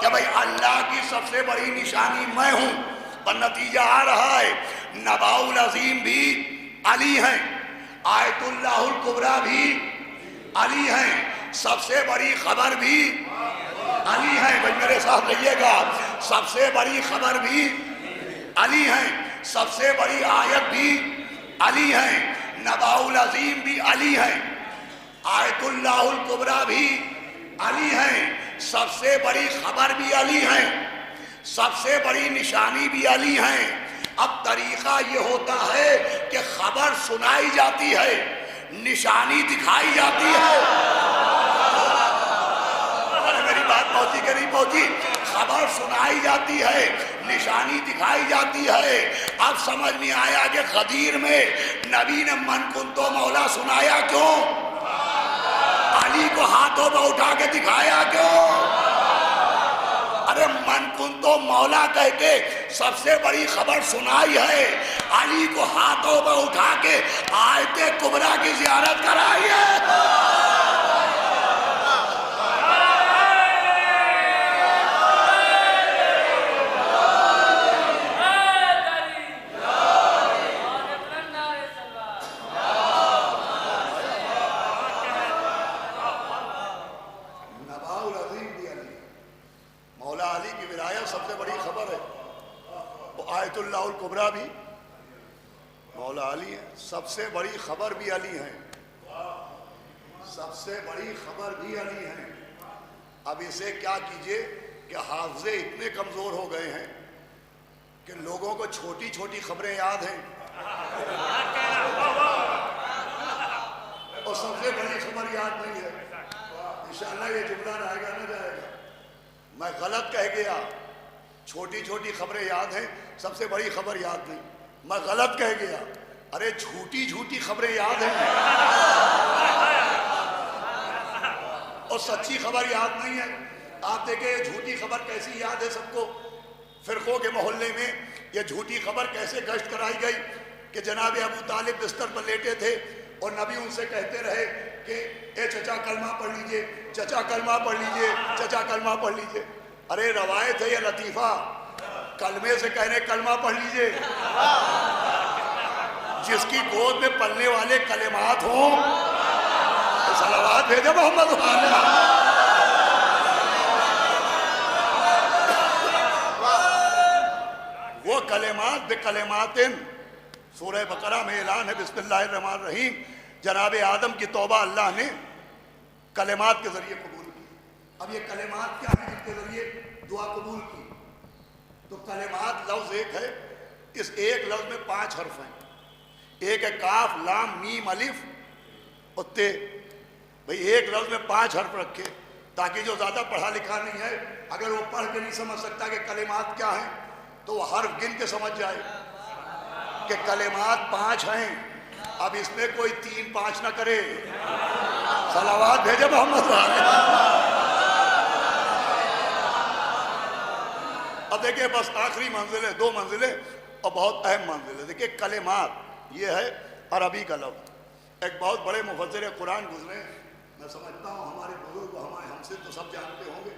کہ بھئی اللہ کی سب سے بڑی نشانی میں ہوں. پر نتیجہ آ رہا ہے نباء العظیم بھی علی ہیں، آیت اللہ الکبریٰ بھی علی ہیں، سب سے بڑی خبر بھی علی ہیں. بھئی میرے ساتھ رہیے گا، سب سے بڑی خبر بھی علی ہیں، سب سے بڑی آیت بھی علی ہیں، نباء العظیم بھی علی ہیں، آیت اللہ الکبریٰ بھی علی ہیں، سب سے بڑی خبر بھی علی ہیں، سب سے بڑی نشانی بھی علی ہیں. اب طریقہ یہ ہوتا ہے کہ خبر سنائی جاتی ہے، نشانی دکھائی جاتی ہے. میری بات پہنچی کہ نہیں پہنچی؟ خبر سنائی جاتی ہے، نشانی دکھائی جاتی ہے. اب سمجھ میں آیا کہ غدیر میں نبی نے من کن تو مولا سنایا کیوں؟ علی کو ہاتھوں پہ اٹھا کے دکھایا کیوں؟ ارے من کن تو مولا کہہ کے سب سے بڑی خبر سنائی ہے، علی کو ہاتھوں پہ اٹھا کے آیت کبریٰ کی زیارت کرائی ہے. آیت اللہ الکبریٰ بھی مولا علی ہے، سب سے بڑی خبر بھی علی ہیں، سب سے بڑی خبر بھی علی ہیں. اب اسے کیا کیجئے کہ حافظے اتنے کمزور ہو گئے ہیں کہ لوگوں کو چھوٹی چھوٹی خبریں یاد ہیں اور سب سے بڑی خبر یاد نہیں ہے. انشاءاللہ یہ جملہ رہے گا نہ جائے گا. میں غلط کہہ گیا، چھوٹی چھوٹی خبریں یاد ہیں، سب سے بڑی خبر یاد نہیں. میں غلط کہہ گیا، ارے جھوٹی جھوٹی خبریں یاد ہیں اور سچی خبر یاد نہیں ہے. آپ دیکھیں یہ جھوٹی خبر کیسی یاد ہے سب کو. فرقوں کے محلے میں یہ جھوٹی خبر کیسے گشت کرائی گئی کہ جناب ابو طالب بستر پر لیٹے تھے اور نبی ان سے کہتے رہے کہ اے چچا کلمہ پڑھ لیجئے، چچا کلمہ پڑھ لیجئے، چچا کلمہ پڑھ لیجئے. ارے روایت ہے یہ لطیفہ، کلمے سے کہنے کلمہ پڑھ لیجئے. جس کی گود میں پلنے والے کلمات ہوں صلوات بھیجے محمد وہ کلمات بکلمات. سورہ بقرہ میں اعلان ہے بسم اللہ الرحمن الرحیم جناب آدم کی توبہ اللہ نے کلمات کے ذریعے قبول کی. اب یہ کلمات کیا ہیں جن کے ذریعے دعا قبول کی؟ تو کلمات لفظ ایک ہے، اس ایک لفظ میں 5 حرف ہیں. ایک ہے کاف لام میم الف اور تے. بھئی ایک لفظ میں 5 حرف رکھے تاکہ جو زیادہ پڑھا لکھا نہیں ہے اگر وہ پڑھ کے نہیں سمجھ سکتا کہ کلمات کیا ہیں تو وہ حرف گن کے سمجھ جائے کہ کلمات 5 ہیں. اب اس میں کوئی 3 5 نہ کرے. صلوات بھیجے محمد والے. اب دیکھیں بس آخری منزل ہے، 2 منزلیں اور بہت اہم منزل ہے. دیکھیں کلمات یہ ہے عربی کا لفظ. ایک بہت بڑے مفسر قرآن گزرے، میں سمجھتا ہوں ہمارے بزرگ ہم سے تو سب جانتے ہوں گے،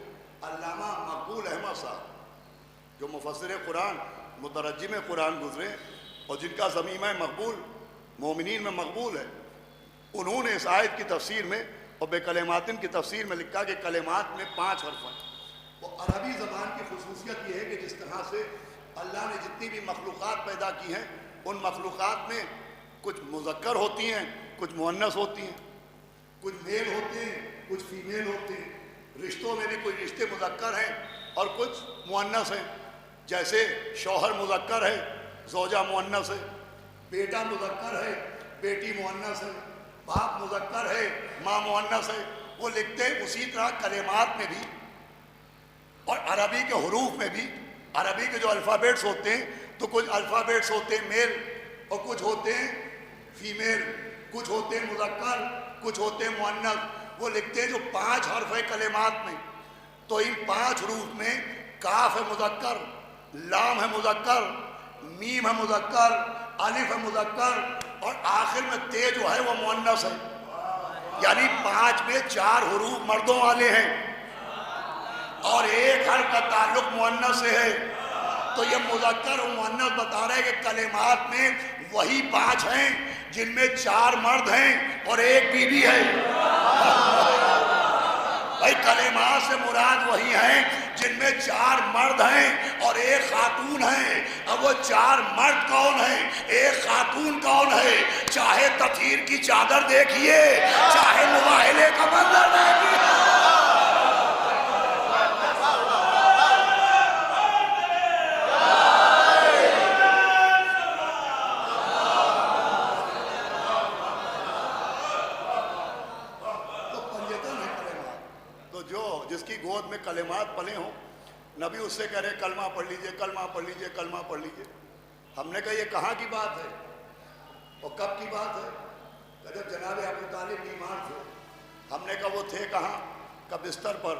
علامہ مقبول احمد صاحب جو مفسر قرآن مترجم قرآن گزرے اور جن کا ضمیمہ مقبول مومنین میں مقبول ہے. انہوں نے اس آیت کی تفسیر میں اور بے کلماتن کی تفسیر میں لکھا کہ کلمات میں 5 حرف ہیں. وہ عربی زبان کی خصوصیت یہ ہے کہ جس طرح سے اللہ نے جتنی بھی مخلوقات پیدا کی ہیں ان مخلوقات میں کچھ مذکر ہوتی ہیں، کچھ مؤنث ہوتی ہیں، کچھ میل ہوتے ہیں، کچھ فیمیل ہوتے ہیں. رشتوں میں بھی کچھ رشتے مذکر ہیں اور کچھ مؤنث ہیں. جیسے شوہر مذکر ہے، زوجہ مؤنث ہے. بیٹا مذکر ہے، بیٹی مؤنث ہے. باپ مذکر ہے، ماں مؤنث ہے. وہ لکھتے ہیں اسی طرح کلمات میں بھی اور عربی کے حروف میں بھی. عربی کے جو الفابیٹس ہوتے ہیں تو کچھ الفابیٹس ہوتے ہیں میل اور کچھ ہوتے ہیں فیمیل، کچھ ہوتے ہیں مذکر، کچھ ہوتے ہیں مؤنث. وہ لکھتے ہیں جو 5 حرف ہے کلمات میں تو ان 5 حروف میں کاف ہے مذکر، لام ہے مذکر، میم ہے مذکر، الف ہے مذکر اور آخر میں تے جو ہے وہ مؤنث ہے. یعنی 5 میں 4 حروف مردوں والے ہیں اور ایک حرف کا تعلق مؤنث سے ہے. تو یہ مذکر اور مؤنث بتا رہے ہیں کہ کلمات میں وہی 5 ہیں جن میں 4 مرد ہیں اور ایک بیوی ہے. بھائی کلمات سے مراد وہی ہیں جن میں 4 مرد ہیں اور ایک خاتون ہے. اب وہ 4 مرد کون ہیں، ایک خاتون کون ہے؟ چاہے تطہیر کی چادر دیکھیے، چاہے مباہلے کا منظر دیکھیے. جس کی گود میں کلمات پلے ہوں نبی اس سے کہہ رہے کلمہ پڑھ لیجئے، کلمہ پڑھ لیجئے، کلمہ پڑھ لیجئے. ہم نے کہا یہ کہاں کی بات ہے اور کب کی بات ہے؟ کہ جب جناب ابو طالب بیمار تھے. ہم نے کہا وہ تھے کہاں؟ کہ بستر پر.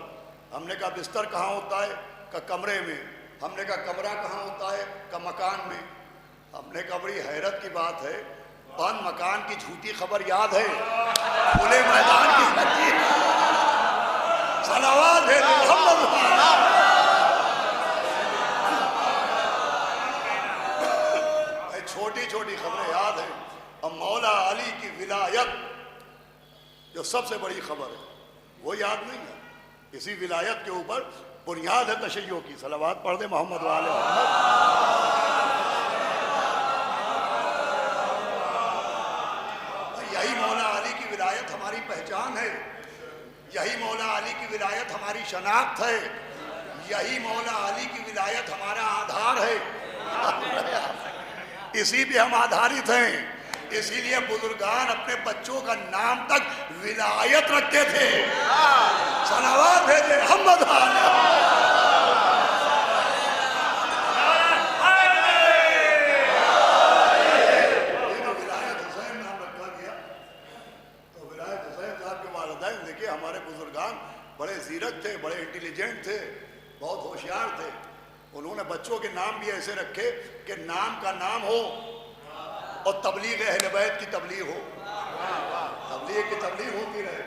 ہم نے کہا بستر کہاں ہوتا ہے؟ کہ کمرے میں. ہم نے کہا کمرہ کہاں ہوتا ہے؟ کہ مکان میں. ہم نے کہا بڑی حیرت کی بات ہے، بند مکان کی جھوٹی خبر یاد ہے، کھلے میدان کی سچی. صلوات ہے محمد. چھوٹی چھوٹی خبریں یاد ہیں. اور مولا علی کی ولایت جو سب سے بڑی خبر ہے وہ یاد نہیں ہے. اسی ولایت کے اوپر بنیاد ہے تشیع کی. صلوات پڑھ دے محمد والے محمد. یہی مولا علی کی ولایت ہماری پہچان ہے، یہی مولا علی کی ولایت ہماری شناخت ہے، یہی مولا علی کی ولایت ہمارا آدھار ہے. اسی پہ ہم آدھارت ہیں. اسی لیے بزرگان اپنے بچوں کا نام تک ولایت رکھتے تھے. صلوات بھیجے محمد والے. ولایت حسین نام رکھا گیا تو ولایت حسین صاحب کے والدین دیکھیے ہمارے بزرگان بڑے زیرک تھے، بڑے انٹیلیجنٹ تھے، بہت ہوشیار تھے. انہوں نے بچوں کے نام بھی ایسے رکھے کہ نام کا نام ہو اور تبلیغ اہل بیت کی تبلیغ ہو، تبلیغ کی تبلیغ ہوتی رہے.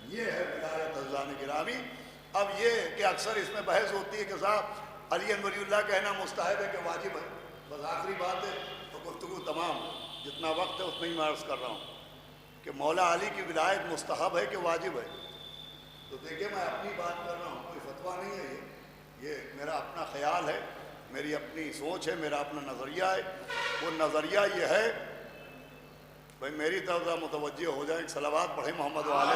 یہ ہے ولایت عزیزان گرامی. اب یہ کہ اکثر اس میں بحث ہوتی ہے کہ صاحب علی ولی اللہ کہنا مستحب ہے کہ واجب ہے. بس آخری بات ہے تو گفتگو تمام، جتنا وقت ہے اتنا ہی میں عرض کر رہا ہوں کہ مولا علی کی ولایت مستحب ہے کہ واجب ہے. تو دیکھیں میں اپنی بات کر رہا ہوں، کوئی فتویٰ نہیں ہے. یہ میرا اپنا خیال ہے، میری اپنی سوچ ہے، میرا اپنا نظریہ ہے. وہ نظریہ یہ ہے بھائی میری طرف ذرا متوجہ ہو جائے، ایک صلوات پڑھیں محمد والے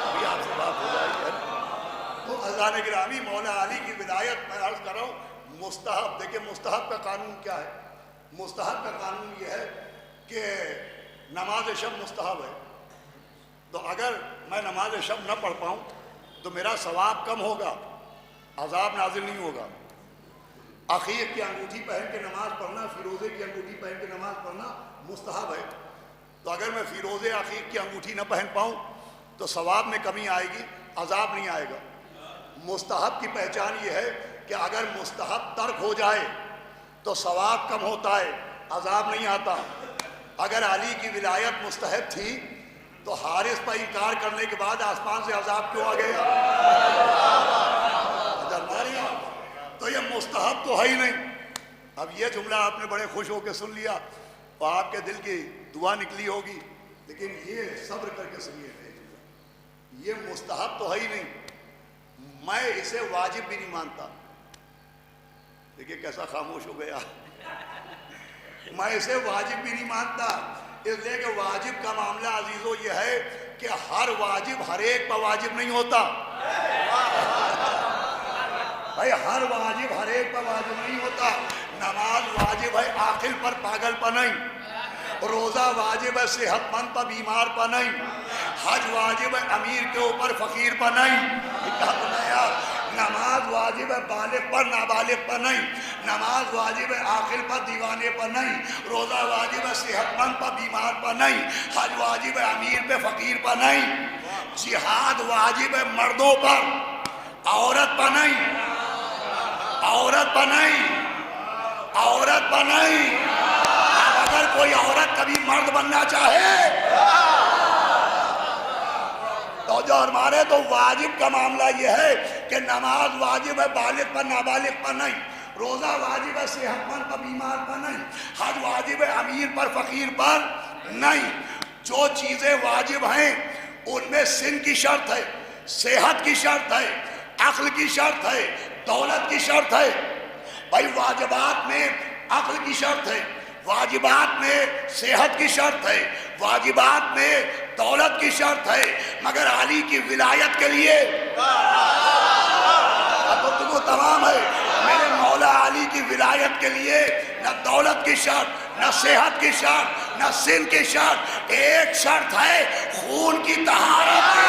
ابھی آپ سے بات ہو جائے گی. تو اذان گرامی مولا علی کی ولایت میں عرض کر رہا ہوں مستحب. دیکھیں مستحب کا قانون کیا ہے. مستحب کا قانون یہ ہے کہ نماز شب مستحب ہے، تو اگر میں نماز شب نہ پڑھ پاؤں تو میرا ثواب کم ہوگا، عذاب نازل نہیں ہوگا. عقیق کی انگوٹھی پہن کے نماز پڑھنا، فیروزے کی انگوٹھی پہن کے نماز پڑھنا مستحب ہے. تو اگر میں فیروزے عقیق کی انگوٹھی نہ پہن پاؤں تو ثواب میں کمی آئے گی، عذاب نہیں آئے گا. مستحب کی پہچان یہ ہے کہ اگر مستحب ترک ہو جائے تو ثواب کم ہوتا ہے، عذاب نہیں آتا. اگر علی کی ولایت مستحب تھی تو حارث پر انکار کرنے کے بعد آسمان سے عذاب کیوں آ گیا؟ تو یہ مستحب تو ہے ہی نہیں. اب یہ جملہ آپ نے بڑے خوش ہو کے سن لیا اور آپ کے دل کی دعا نکلی ہوگی، لیکن یہ صبر کر کے سنیے. یہ مستحب تو ہے ہی نہیں، میں اسے واجب بھی نہیں مانتا. دیکھیے کیسا خاموش ہو گیا. میں اسے واجب بھی نہیں مانتا، اس لیے کہ واجب کا معاملہ عزیزو یہ ہے کہ ہر واجب ہر ایک پر واجب نہیں ہوتا. بھائی ہر واجب ہر ایک پر واجب نہیں ہوتا. نماز واجب ہے عاقل پر، پاگل پر نہیں. روزہ واجب ہے صحت مند پر، بیمار پر نہیں. حج واجب ہے امیر کے اوپر، فقیر پر نہیں. کیا بنایا؟ نماز واجب ہے بالغ پر، نابالغ پر نہیں. نماز واجب ہے عاقل پر، دیوانے پر نہیں. روزہ واجب ہے صحت مند پر، بیمار پر نہیں. حج واجب ہے امیر پہ، فقیر پر نہیں. جہاد واجب ہے مردوں پر، عورت پر نہیں. عورت پر نہیں، عورت پر نہیں. اگر کوئی عورت کبھی مرد بننا چاہے تو جو ہمارے تو واجب کا معاملہ یہ ہے کہ نماز واجب ہے بالغ پر، نابالغ پر نہیں. روزہ واجب ہے صحت مند پر، بیمار پر نہیں. حج واجب ہے امیر پر، فقیر پر نہیں. جو چیزیں واجب ہیں ان میں سن کی شرط ہے، صحت کی شرط ہے، عقل کی شرط ہے، دولت کی شرط ہے. بھائی واجبات میں عقل کی شرط ہے، واجبات میں صحت کی شرط ہے، واجبات میں دولت کی شرط ہے. مگر علی کی ولایت کے لیے تو تمام ہے. میرے مولا علی کی ولایت کے لیے نہ دولت کی شرط، نہ صحت کی شرط، نہ سن کی شرط. ایک شرط ہے خون کی طہارت کی.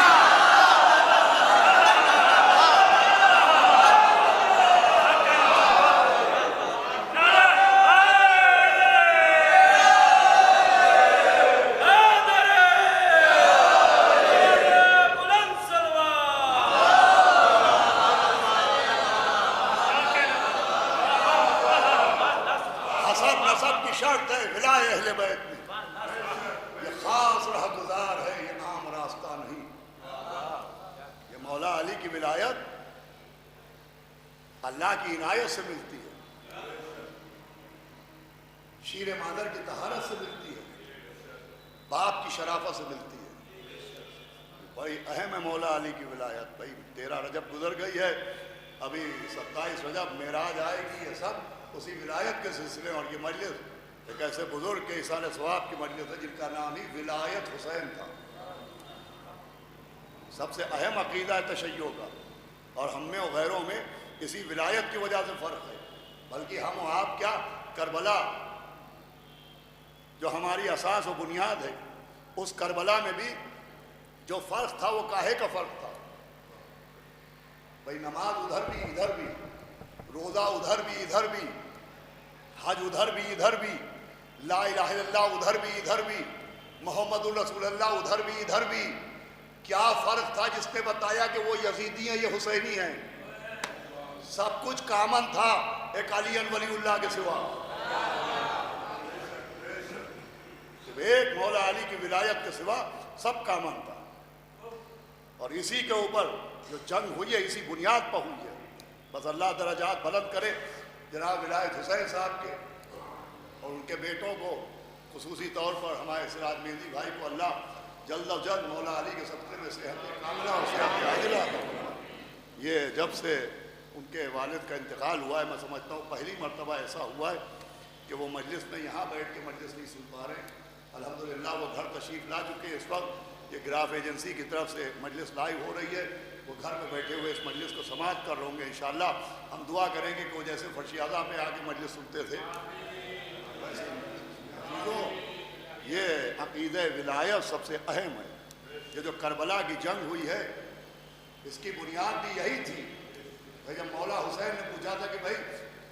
اللہ کی عنایت سے ملتی ہے، شیر مادر کی طہارت سے ملتی ہے، باپ کی شرافت سے ملتی ہے. بھائی اہم ہے مولا علی کی ولایت. بھائی 13 رجب گزر گئی ہے، ابھی 27 رجب معراج آئے گی. یہ سب اسی ولایت کے سلسلے. اور یہ مجلس ایک ایسے بزرگ کے ایصال ثواب کی مجلس ہے جن کا نام ہی ولایت حسین تھا. سب سے اہم عقیدہ ہے تشیع کا، اور ہم میں اور غیروں میں اسی ولایت کی وجہ سے فرق ہے. بلکہ ہم و آپ کیا، کربلا جو ہماری اساس و بنیاد ہے، اس کربلا میں بھی جو فرق تھا وہ کاہے کا فرق تھا. بھئی نماز ادھر بھی ادھر بھی، روزہ ادھر بھی ادھر بھی، حج ادھر بھی ادھر بھی، لا الہ الا اللہ ادھر بھی ادھر بھی، محمد الرسول اللہ ادھر بھی ادھر بھی. کیا فرق تھا جس نے بتایا کہ وہ یزیدی ہیں یہ حسینی ہیں؟ سب کچھ کامن تھا ایک علی ولی اللہ کے سوا. ایک مولا علی کی ولایت کے سوا سب کامن تھا. اور اسی کے اوپر جو جنگ ہوئی ہے اسی بنیاد پر ہوئی ہے. بس اللہ درجات بلند کرے جناب ولایت حسین صاحب کے اور ان کے بیٹوں کو، خصوصی طور پر ہمارے سراج مہدی بھائی کو اللہ جلد و جلد مولا علی کے صدقے میں صحت کاملہ اور صحت عاجلہ. یہ جب سے ان کے والد کا انتقال ہوا ہے، میں سمجھتا ہوں پہلی مرتبہ ایسا ہوا ہے کہ وہ مجلس میں یہاں بیٹھ کے مجلس نہیں سن پا رہے ہیں۔ الحمدللہ وہ گھر تشریف لا چکے ہیں۔ اس وقت یہ گراف ایجنسی کی طرف سے مجلس لائیو ہو رہی ہے، وہ گھر میں بیٹھے ہوئے اس مجلس کو سماعت کر رہے ہوں گے انشاءاللہ۔ ہم دعا کریں گے کہ وہ جیسے فرش اعظم پہ آ کے مجلس سنتے تھے ویسے یہ عقیدہ ولایت سب سے اہم ہے۔ یہ جو کربلا کی جنگ ہوئی ہے اس کی بنیاد بھی یہی تھی۔ جب مولا حسین نے پوچھا تھا کہ بھائی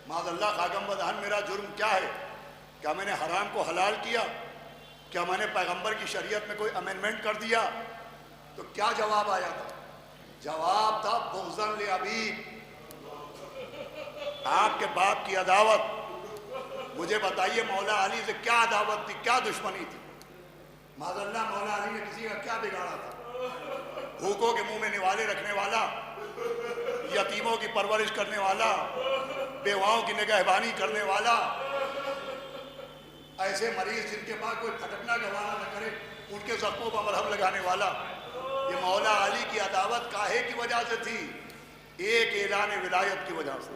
معاذ اللہ خاکم بدہن میرا جرم کیا ہے، کیا میں نے حرام کو حلال کیا، کیا میں نے پیغمبر کی شریعت میں کوئی امینڈمنٹ کر دیا، تو کیا جواب آیا تھا؟ جواب تھا بغضاً لابی، آپ کے باپ کی عداوت۔ مجھے بتائیے مولا علی سے کیا عداوت تھی، کیا دشمنی تھی؟ معاذ اللہ مولا علی نے کسی کا کیا بگاڑا تھا؟ بھوکوں کے منہ میں نوالے رکھنے والا، یتیموں کی پرورش کرنے والا، بیواؤں کی نگہبانی کرنے والا، ایسے مریض جن کے پاس کوئی پھٹکنا گوارا نہ کرے ان کے زخموں پر مرہم لگانے والا۔ یہ مولا علی کی عداوت کاہے کی وجہ سے تھی؟ ایک اعلان ولایت کی وجہ سے۔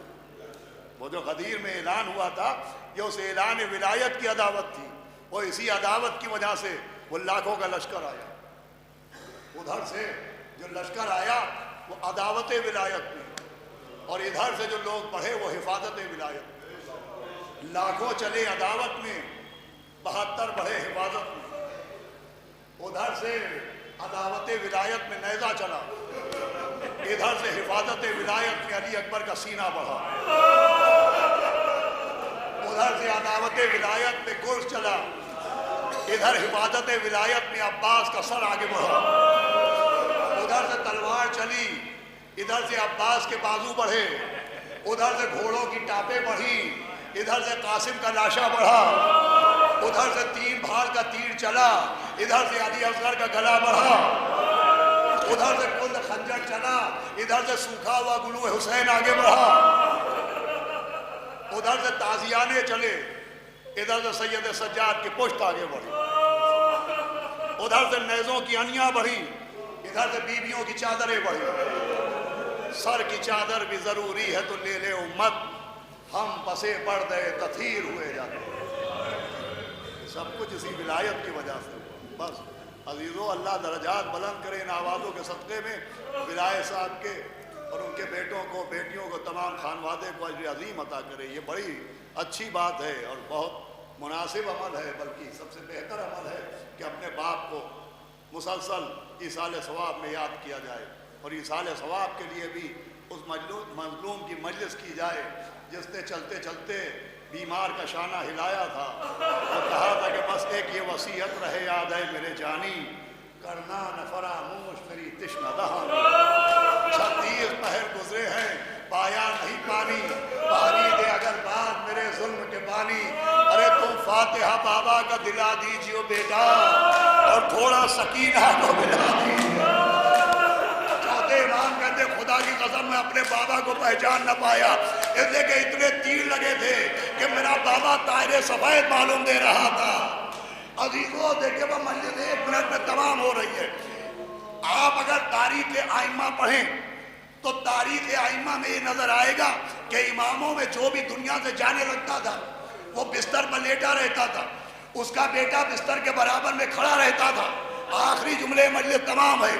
وہ جو غدیر میں اعلان ہوا تھا یہ اس اعلان ولایت کی عداوت تھی۔ وہ اسی عداوت کی وجہ سے وہ لاکھوں کا لشکر آیا۔ ادھر سے جو لشکر آیا وہ عداوت ولایت میں، اور ادھر سے جو لوگ بڑھے وہ حفاظت ولایت۔ لاکھوں چلے عداوت میں، 72 بڑھے حفاظت میں۔ ادھر سے عداوت ولایت میں نیزہ چلا، ادھر سے حفاظت ولایت میں علی اکبر کا سینہ بڑھا۔ ادھر سے عداوت ولایت میں گرز چلا، ادھر حفاظت ولایت میں عباس کا سر آگے بڑھا۔ ادھر سے تلوار چلی، ادھر سے عباس کے بازو بڑھے، ادھر سے گھوڑوں کی ٹاپیں بڑھی، ادھر سے قاسم کا لاشا بڑھا، ادھر سے 3 بھال کا تیر چلا، ادھر سے علی اصغر کا گلا بڑھا، ادھر سے کند خنجر چلا، ادھر سے سوکھا ہوا گلو حسین آگے بڑھا، ادھر سے تازیانے چلے، ادھر سے سید سجاد کی پشت آگے بڑھی، ادھر سے نیزوں کی انیاں بڑھی، ادھر سے بیویوں کی چادریں بڑھی۔ سر کی چادر بھی ضروری ہے تو لے لے امت، ہم پسے پردے تطہیر ہوئے جاتے ہیں۔ سب کچھ اسی ولایت کی وجہ سے۔ بس عزیزو، اللہ درجات بلند کرے ان آوازوں کے صدقے میں، ولایت صاحب کے اور ان کے بیٹوں کو، بیٹیوں کو، تمام خانوادے کو اجر عظیم عطا کرے۔ یہ بڑی اچھی بات ہے اور بہت مناسب عمل ہے، بلکہ سب سے بہتر عمل ہے کہ اپنے باپ کو مسلسل ایصال ثواب میں یاد کیا جائے، اور ایصال ثواب کے لیے بھی اس مظلوم کی مجلس کی جائے جس نے چلتے چلتے بیمار کا شانہ ہلایا تھا اور کہا تھا کہ بس ایک یہ وصیت رہے یاد ہے میرے جانی، کرنا نہ فراموش میری تشنہ دہان۔ 36 پہر گزرے ہیں پایا نہیں پانی، پانی دے اگر بات میرے ظلم کے بانی۔ ارے تم فاتحہ بابا کا دلا دیجیو بیٹا اور تھوڑا سکینہ کو ملا دیجیے۔ چوتھے امام کہتے خدا کی قسم میں اپنے بابا کو پہچان نہ پایا، اس لیے کہ اتنے تیر لگے تھے کہ میرا بابا طائر سفید معلوم دے رہا تھا۔ عزیزو دیکھیں وہ مجلس 1 منٹ میں تمام ہو رہی ہے۔ آپ اگر تاریخ ائمہ پڑھیں تو تاریخ ائمہ میں یہ نظر آئے گا کہ اماموں میں جو بھی دنیا سے جانے لگتا تھا وہ بستر پر لیٹا رہتا تھا، اس کا بیٹا بستر کے برابر میں کھڑا رہتا تھا۔ آخری جملے مجلس تمام ہے۔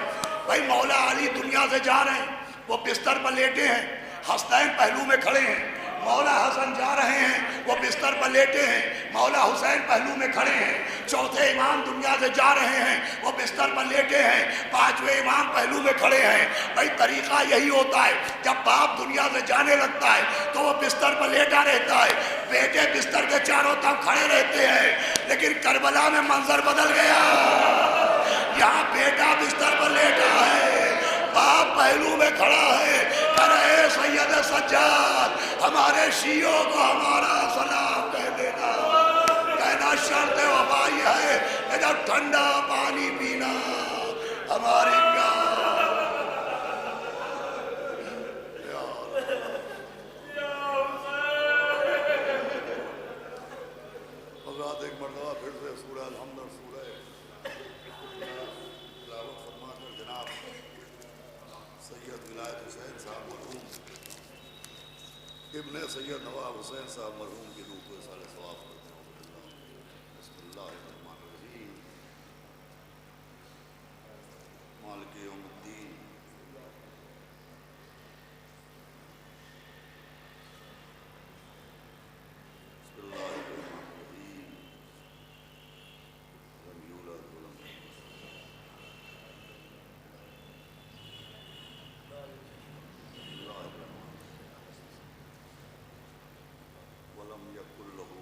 بھائی مولا علی دنیا سے جا رہے ہیں، وہ بستر پر لیٹے ہیں، حسنین پہلو میں کھڑے ہیں۔ مولا حسن جا رہے ہیں، وہ بستر پر لیٹے ہیں، مولا حسین پہلو میں کھڑے ہیں۔ چوتھے امام دنیا سے جا رہے ہیں، وہ بستر پر لیٹے ہیں، 5ویں امام پہلو میں کھڑے ہیں۔ بھائی طریقہ یہی ہوتا ہے، جب باپ دنیا سے جانے لگتا ہے تو وہ بستر پر لیٹا رہتا ہے، بیٹے بستر کے چاروں طرف کھڑے رہتے ہیں۔ لیکن کربلا میں منظر بدل گیا، یہاں بیٹا بستر پر لیٹا ہے، باپ پہلو میں کھڑا ہے۔ اے سید سجاد، ہمارے شیعوں کو ہمارا سلام کہہ دینا، کہنا شرط وفا یہ ہے کہ جب ٹھنڈا پانی پینا ہماری حضرات ایک مرتبہ پھر سے سورہ الحمد اور سورہ تلاوت فرما کر جناب سید ولایت حسین صاحب مرحوم ابن سید نواب حسین صاحب مرحوم کی روح کو سال ثواب کرتے ہیں. بسم اللہ الرحمن الرحیم. مالک یوم الدین. بسم اللہ الرحمن الرحیم. لم یولد ولم یولد. بسم اللہ الرحمن ولم یکن لہ